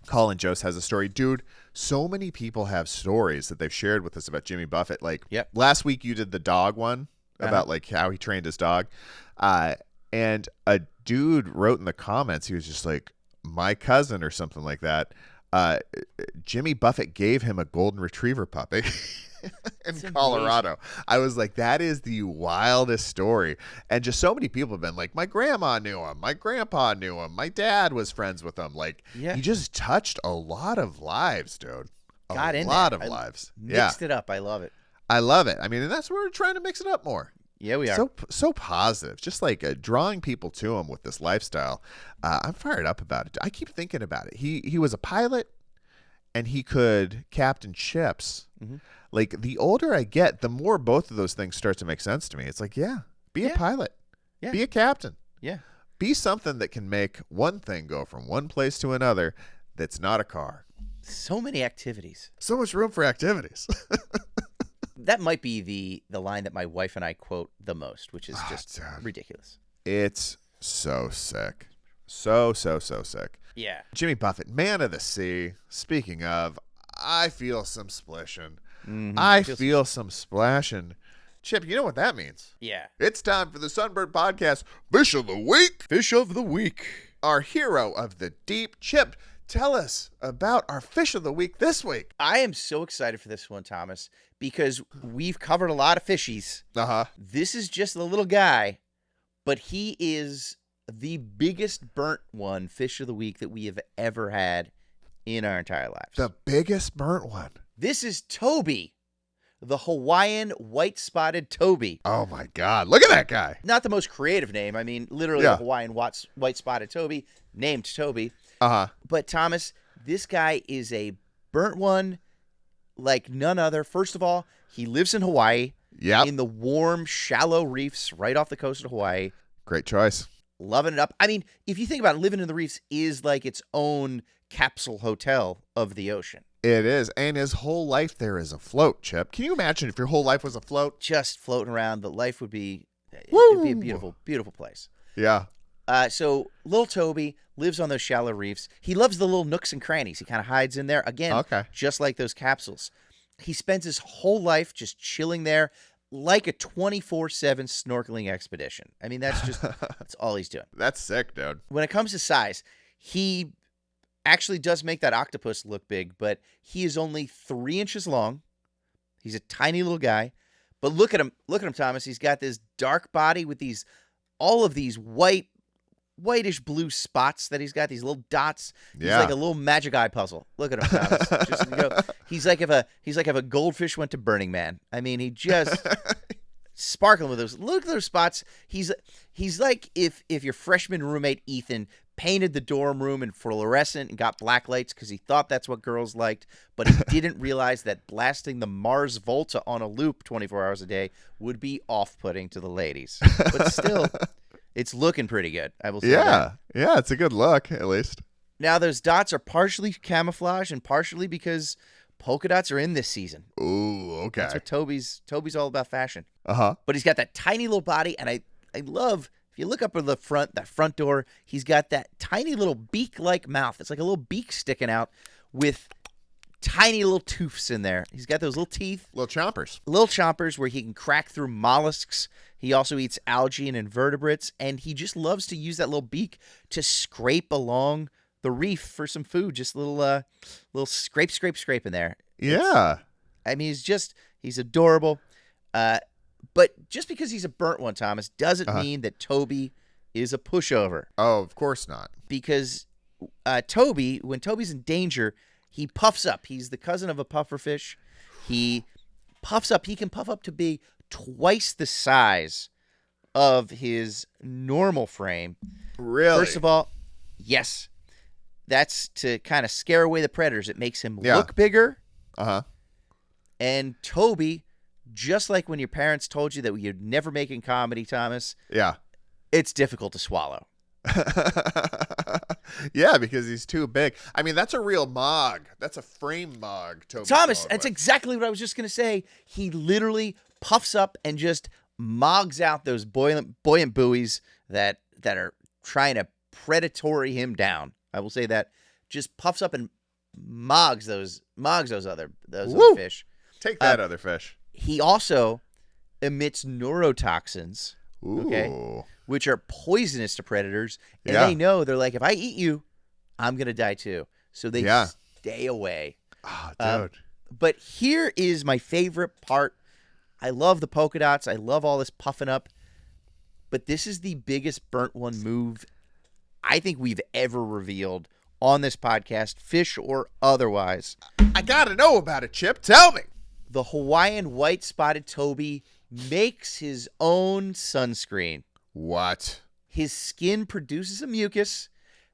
Colin Jost has a story. Dude, so many people have stories that they've shared with us about Jimmy Buffett. Like last week you did the dog one about like how he trained his dog. And a dude wrote in the comments, he was just like, my cousin or something like that. Jimmy Buffett gave him a golden retriever puppy in Colorado. Amazing. I was like, that is the wildest story. And just so many people have been like, my grandma knew him. My grandpa knew him. My dad was friends with him. Like, he just touched a lot of lives, dude. A lot of lives. Mixed it up. I love it. I love it. I mean, and that's where we're trying to mix it up more. Yeah, we are. So positive. Just like drawing people to him with this lifestyle. I'm fired up about it. I keep thinking about it. He was a pilot and he could captain ships. Mm-hmm. Like the older I get, the more both of those things start to make sense to me. It's like, be a pilot. Yeah. Be a captain. Yeah. Be something that can make one thing go from one place to another that's not a car. So many activities. So much room for activities. That might be the line that my wife and I quote the most, which is just ridiculous. It's so sick. So sick. Yeah. Jimmy Buffett, man of the sea. Speaking of, I feel some splishing. Mm-hmm. I feel some splashing. Chip, you know what that means? Yeah. It's time for the Sunburnt Podcast Fish of the Week. Fish of the Week. Our hero of the deep. Chip, tell us about our Fish of the Week this week. I am so excited for this one, Thomas, because we've covered a lot of fishies. This is just a little guy, but he is the biggest burnt one fish of the week that we have ever had in our entire lives. The biggest burnt one. This is Toby, the Hawaiian white-spotted Toby. Oh, my God. Look at that guy. Not the most creative name. I mean, literally a Hawaiian white-spotted Toby, named Toby. But, Thomas, this guy is a burnt one like none other. First of all, he lives in Hawaii. Yep. In the warm, shallow reefs right off the coast of Hawaii. Great choice. Loving it up. I mean, if you think about it, living in the reefs is like its own capsule hotel of the ocean. It is. And his whole life there is afloat, Chip. Can you imagine if your whole life was afloat? Just floating around. The life would be, it'd be a beautiful, beautiful place. Yeah. So little Toby lives on those shallow reefs. He loves the little nooks and crannies. He kind of hides in there. Again, just like those capsules. He spends his whole life just chilling there like a 24/7 snorkeling expedition. I mean, that's all he's doing. That's sick, dude. When it comes to size, he actually does make that octopus look big, but he is only 3 inches long. He's a tiny little guy. But look at him, Thomas. He's got this dark body with all of these whitish blue spots that he's got, these little dots. He's like a little magic eye puzzle. Look at him, Thomas. He's like if a goldfish went to Burning Man. I mean, he just sparkling with those. Look at those spots. He's like if your freshman roommate Ethan painted the dorm room in fluorescent and got black lights because he thought that's what girls liked, but he didn't realize that blasting the Mars Volta on a loop 24 hours a day would be off-putting to the ladies. But still, it's looking pretty good, I will say that. Yeah, it's a good look, at least. Now, those dots are partially camouflage and partially because polka dots are in this season. Ooh, okay. That's what Toby's all about fashion. Uh-huh. But he's got that tiny little body, and I love, if you look up at the front, that front door, he's got that tiny little beak-like mouth. It's like a little beak sticking out with tiny little tooths in there. He's got those little teeth. Little chompers. Little chompers where he can crack through mollusks. He also eats algae and invertebrates, and he just loves to use that little beak to scrape along the reef for some food. Just little scrape in there. Yeah. I mean, he's adorable. But just because he's a burnt one, Thomas, doesn't mean that Toby is a pushover. Oh, of course not. Because Toby, when Toby's in danger, he puffs up. He's the cousin of a pufferfish. He puffs up. He can puff up to be twice the size of his normal frame. Really? First of all, yes. That's to kind of scare away the predators. It makes him look bigger. Uh-huh. And Toby, just like when your parents told you that you'd never make in comedy, Thomas. Yeah. It's difficult to swallow. Yeah, because he's too big. I mean, that's a real mog. That's a frame mog, Toby. Thomas, that's exactly what I was just going to say. He literally puffs up and just mogs out those buoyant buoys that are trying to predatory him down. I will say that. Just puffs up and mogs those other fish. Take that, other fish. He also emits neurotoxins, Ooh. which are poisonous to predators. And they know, they're like, if I eat you, I'm going to die too. So they stay away. Oh, dude. But here is my favorite part. I love the polka dots. I love all this puffing up. But this is the biggest burnt one move I think we've ever revealed on this podcast, fish or otherwise. I got to know about it, Chip. Tell me. The Hawaiian white-spotted Toby makes his own sunscreen. What? His skin produces a mucus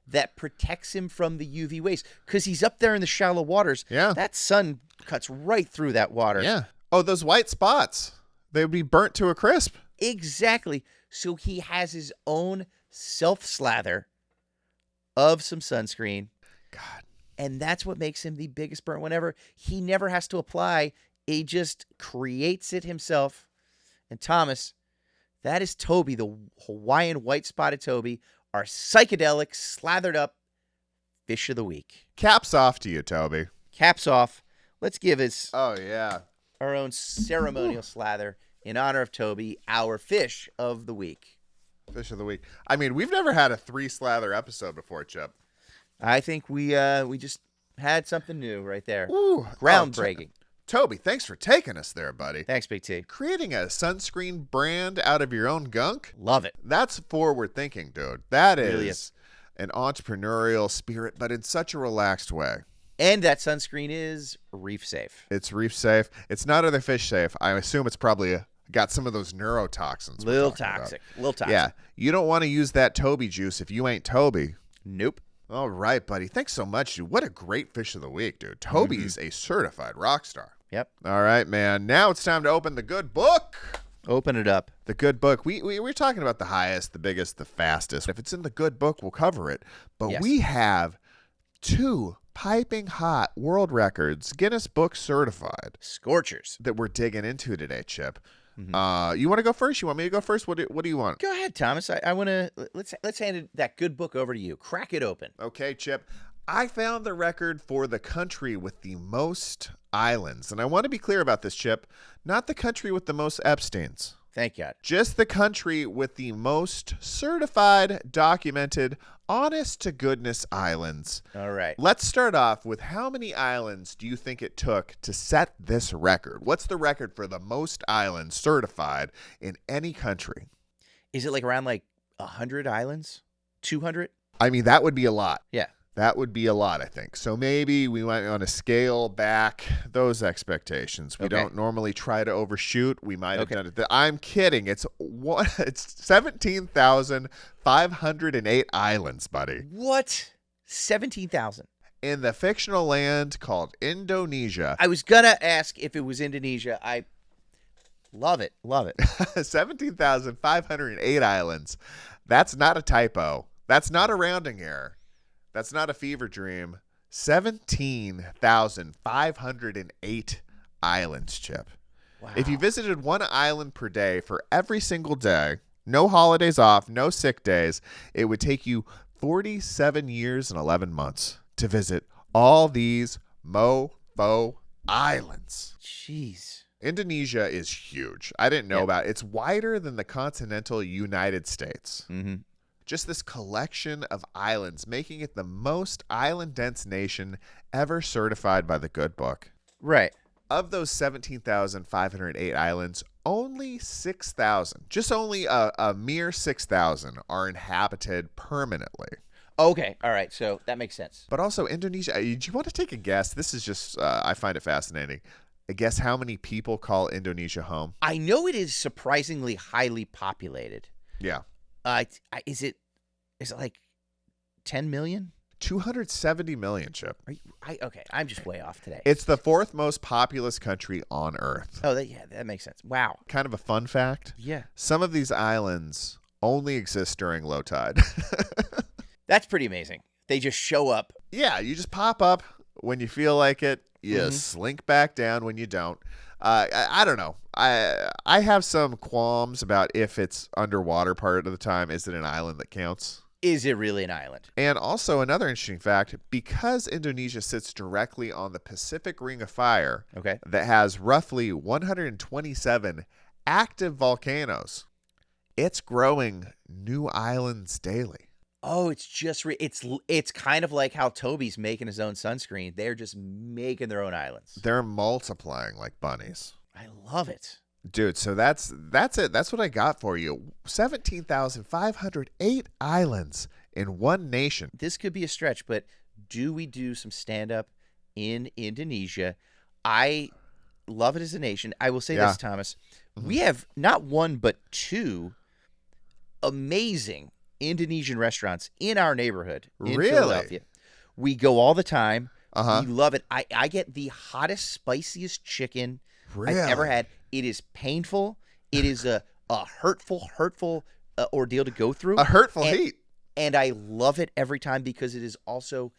that protects him from the UV rays because he's up there in the shallow waters. Yeah. That sun cuts right through that water. Yeah. Oh, those white spots. They would be burnt to a crisp. Exactly. So he has his own self-slather of some sunscreen. God. And that's what makes him the biggest burnt one ever. He never has to apply. He just creates it himself. And Thomas, that is Toby, the Hawaiian white-spotted Toby, our psychedelic, slathered up fish of the week. Caps off to you, Toby. Caps off. Let's give us our own ceremonial slather in honor of Toby, our fish of the week. Fish of the week. I mean, we've never had a 3-slather episode before, Chip. I think we just had something new right there. Ooh, groundbreaking. Toby, thanks for taking us there, buddy. Thanks, Big T. Creating a sunscreen brand out of your own gunk? Love it. That's forward thinking, dude. That Really is an entrepreneurial spirit, but in such a relaxed way. And that sunscreen is reef safe. It's reef safe. It's not other fish safe. I assume it's probably got some of those neurotoxins. Little toxic. Yeah. You don't want to use that Toby juice if you ain't Toby. Nope. All right, buddy. Thanks so much, dude. What a great fish of the week, dude. Toby's a certified rock star. Yep. All right, man. Now it's time to open the good book. Open it up. The good book. We're talking about the highest, the biggest, the fastest. If it's in the good book, we'll cover it. But we have 2 piping hot world records, Guinness Book certified. Scorchers. That we're digging into today, Chip. Mm-hmm. You want to go first? You want me to go first? What do you want? Go ahead, Thomas. I want to let's hand that good book over to you. Crack it open. Okay, Chip. I found the record for the country with the most islands, and I want to be clear about this, Chip. Not the country with the most Epsteins. Thank God. Just the country with the most certified, documented, honest-to-goodness islands. All right. Let's start off with how many islands do you think it took to set this record? What's the record for the most islands certified in any country? Is it like around 100 islands? 200? I mean, that would be a lot. Yeah. That would be a lot, I think. So maybe we might want to scale back those expectations. We don't normally try to overshoot. We might have done it. I'm kidding. It's 17,508 islands, buddy. What? 17,000. In the fictional land called Indonesia. I was going to ask if it was Indonesia. I love it. Love it. 17,508 islands. That's not a typo. That's not a rounding error. That's not a fever dream. 17,508 islands, Chip. Wow. If you visited one island per day for every single day, no holidays off, no sick days, it would take you 47 years and 11 months to visit all these mofo islands. Jeez. Indonesia is huge. I didn't know about it. It's wider than the continental United States. Mm-hmm. Just this collection of islands, making it the most island-dense nation ever certified by the Good Book. Right. Of those 17,508 islands, only 6,000, just only a mere 6,000 are inhabited permanently. Okay. All right. So that makes sense. But also Indonesia, do you want to take a guess? This is just, I find it fascinating. Guess how many people call Indonesia home? I know it is surprisingly highly populated. Yeah. Is it like 10 million? 270 million, Chip. Okay, I'm just way off today. It's the fourth most populous country on Earth. Oh, that makes sense. Wow. Kind of a fun fact. Yeah. Some of these islands only exist during low tide. That's pretty amazing. They just show up. Yeah, you just pop up when you feel like it. You slink back down when you don't. I don't know. I have some qualms about if it's underwater part of the time. Is it an island that counts? Is it really an island? And also another interesting fact, because Indonesia sits directly on the Pacific Ring of Fire, that has roughly 127 active volcanoes, it's growing new islands daily. Oh, it's just it's kind of like how Toby's making his own sunscreen. They're just making their own islands. They're multiplying like bunnies. I love it. Dude, so that's it. That's what I got for you. 17,508 islands in one nation. This could be a stretch, but do we do some stand-up in Indonesia? I love it as a nation. I will say this, Thomas. Mm-hmm. We have not one, but two amazing Indonesian restaurants in our neighborhood in Philadelphia. We go all the time. We love it. I get the hottest, spiciest chicken I've ever had. It is painful. It is a hurtful ordeal to go through. A hurtful heat. And I love it every time because it is also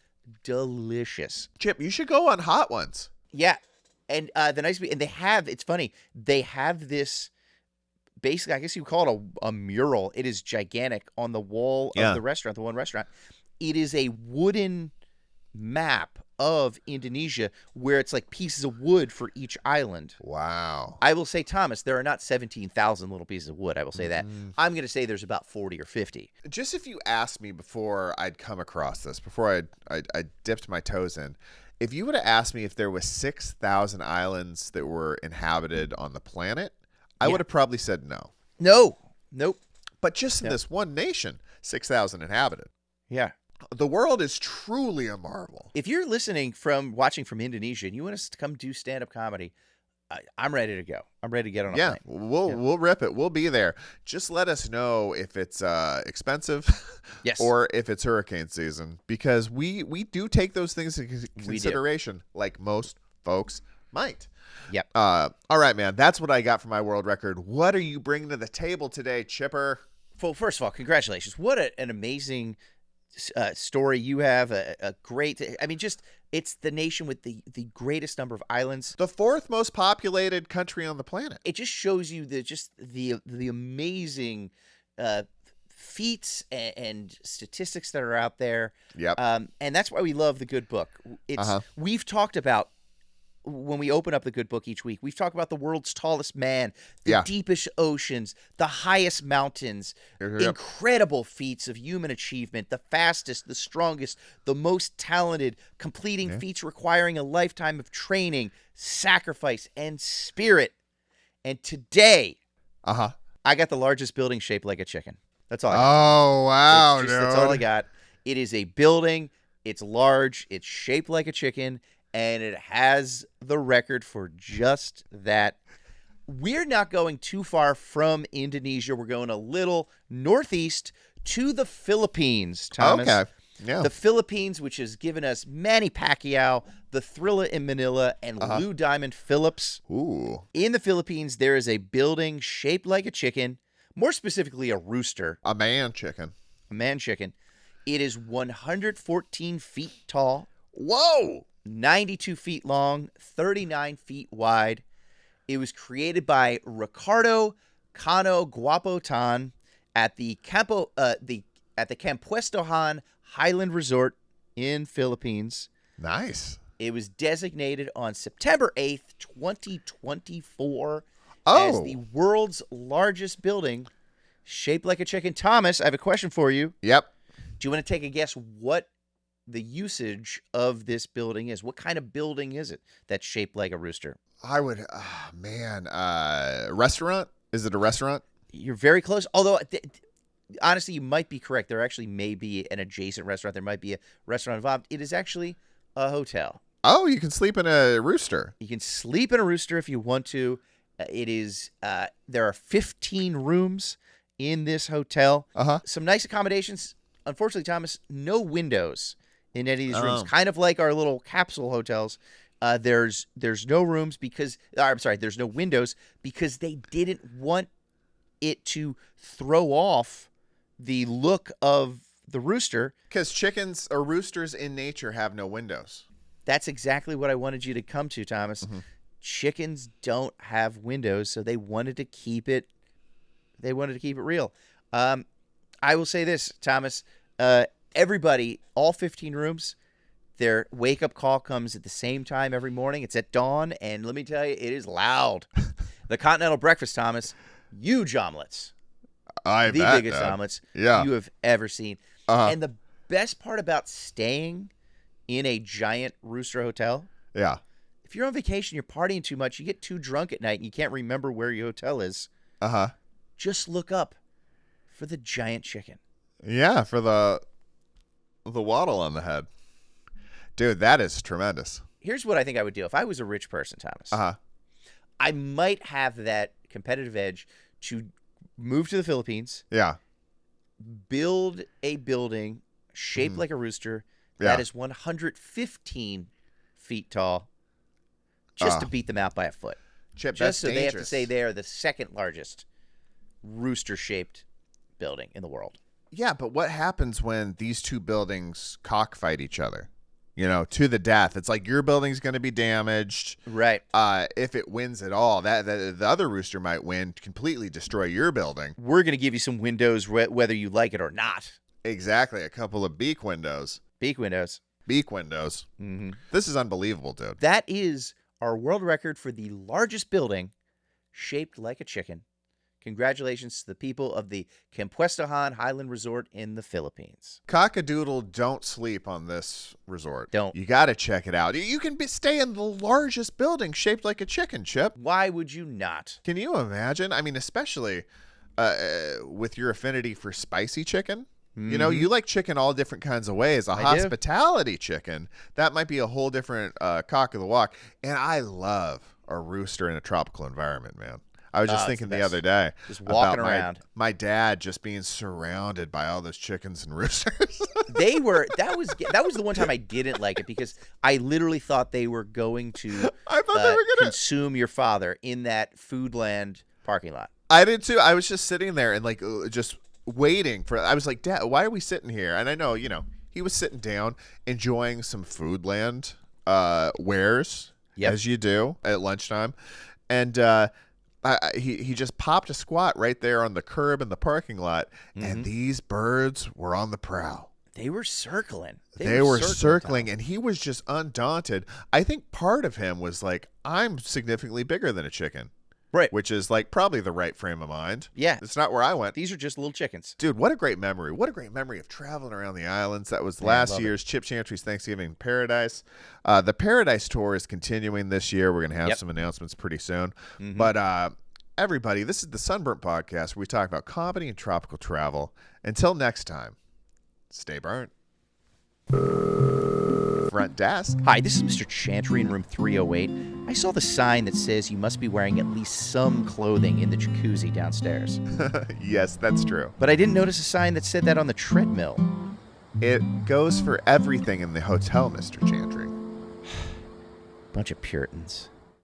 delicious. Chip, you should go on Hot Ones. Yeah. And the nice and it's funny. They have this, basically, I guess you would call it a mural. It is gigantic on the wall of the restaurant, the one restaurant. It is a wooden map of Indonesia where it's like pieces of wood for each island. Wow. I will say, Thomas, there are not 17,000 little pieces of wood. I will say that. I'm going to say there's about 40 or 50. Just if you asked me before I'd come across this, before I dipped my toes in, if you would have asked me if there was 6,000 islands that were inhabited on the planet, I would have probably said no. Nope. But just in this one nation, 6,000 inhabited. Yeah. The world is truly a marvel. If you're watching from Indonesia and you want us to come do stand-up comedy, I'm ready to go. I'm ready to get on a plane. We'll rip it. We'll be there. Just let us know if it's expensive or if it's hurricane season, because we do take those things into consideration like most folks might. Yep. All right, man. That's what I got for my world record. What are you bringing to the table today, Chipper? Well, first of all, congratulations. What an amazing story you have. A great, I mean, just it's the nation with the greatest number of islands. The fourth most populated country on the planet. It just shows you the amazing feats and statistics that are out there. Yep. And that's why we love the Good Book. We've talked about, when we open up the Good Book each week, we've talked about the world's tallest man, the deepest oceans, the highest mountains, incredible feats of human achievement, the fastest, the strongest, the most talented, completing feats requiring a lifetime of training, sacrifice, and spirit. And today, I got the largest building shaped like a chicken. That's all I got. Oh, wow, That's all I got. It is a building. It's large, it's shaped like a chicken, and it has the record for just that. We're not going too far from Indonesia. We're going a little northeast to the Philippines, Thomas. Okay. Yeah. The Philippines, which has given us Manny Pacquiao, the Thrilla in Manila, and Lou Diamond Phillips. Ooh. In the Philippines, there is a building shaped like a chicken, more specifically a rooster. A man chicken. A man chicken. It is 114 feet tall. Whoa. 92 feet long, 39 feet wide. It was created by Ricardo Cano Guapotan at the Campuestohan Highland Resort in Philippines. Nice. It was designated on September 8th, 2024 Oh. as the world's largest building shaped like a chicken. Thomas, I have a question for you. Yep. Do you want to take a guess what the usage of this building is? What kind of building is it that's shaped like a rooster? I would, restaurant? Is it a restaurant? You're very close. Although, honestly, you might be correct. There actually may be an adjacent restaurant. There might be a restaurant involved. It is actually a hotel. Oh, you can sleep in a rooster. You can sleep in a rooster if you want to. It is. There are 15 rooms in this hotel. Uh-huh. Some nice accommodations. Unfortunately, Thomas, no windows in any of these rooms. Oh. Kind of like our little capsule hotels. There's no rooms because there's no windows because they didn't want it to throw off the look of the rooster. Because chickens or roosters in nature have no windows. That's exactly what I wanted you to come to, Thomas. Mm-hmm. Chickens don't have windows, so they wanted to keep it. They wanted to keep it real. I will say this, Thomas. Everybody, all 15 rooms, their wake-up call comes at the same time every morning. It's at dawn, and let me tell you, it is loud. The continental breakfast, Thomas, huge omelets. The Biggest omelets you have ever seen. Uh-huh. And the best part about staying in a giant rooster hotel, Yeah. if you're on vacation, you're partying too much, you get too drunk at night, and you can't remember where your hotel is, Uh-huh. just look up for the giant chicken. Yeah, for the waddle on the head. Dude, that is tremendous. Here's what I think I would do. If I was a rich person, Thomas, Uh-huh. I might have that competitive edge to move to the Philippines, Yeah. build a building shaped like a rooster that is 115 feet tall, just to beat them out by a foot. Chip, Just that's so they have to dangerous. say they are the second largest rooster-shaped building in the world. Yeah, but what happens when these two buildings cockfight each other? You know, to the death. It's like your building's going to be damaged. Right. If it wins at all, that the other rooster might win, completely destroy your building. We're going to give you some windows whether you like it or not. Exactly. A couple of beak windows. Beak windows. Beak windows. Mm-hmm. This is unbelievable, dude. That is our world record for the largest building shaped like a chicken. Congratulations to the people of the Campuestohan Highland Resort in the Philippines. Cockadoodle, don't sleep on this resort. Don't. You got to check it out. You can stay in the largest building shaped like a chicken, Chip. Why would you not? Can you imagine? I mean, especially with your affinity for spicy chicken. You know, you like chicken all different kinds of ways. A I do. hospitality chicken, that might be a whole different cock of the walk. And I love a rooster in a tropical environment, man. I was just thinking the other day Just walking about around. my dad just being surrounded by all those chickens and roosters. That was the one time I didn't like it because I literally thought they were going to I thought they were gonna consume your father in that Foodland parking lot. I did too. I was just sitting there and like just waiting for. I was like, Dad, why are we sitting here? And I know, he was sitting down enjoying some Foodland wares, as you do at lunchtime, and he just popped a squat right there on the curb in the parking lot, and these birds were on the prowl. They were circling. They were circling, and he was just undaunted. I think part of him was like, I'm significantly bigger than a chicken. Right. Which is like probably the right frame of mind. Yeah. It's not where I went. These are just little chickens. Dude, what a great memory. What a great memory of traveling around the islands. That was I last love year's Chip Chantry's Thanksgiving Paradise. The Paradise Tour is continuing this year. We're going to have some announcements pretty soon. But everybody, this is the Sunburnt Podcast where we talk about comedy and tropical travel. Until next time, stay burnt. Front desk. Hi, this is Mr. Chantry in room 308. I saw the sign that says you must be wearing at least some clothing in the jacuzzi downstairs. Yes, that's true. But I didn't notice a sign that said that on the treadmill. It goes for everything in the hotel, Mr. Chantry. Bunch of Puritans.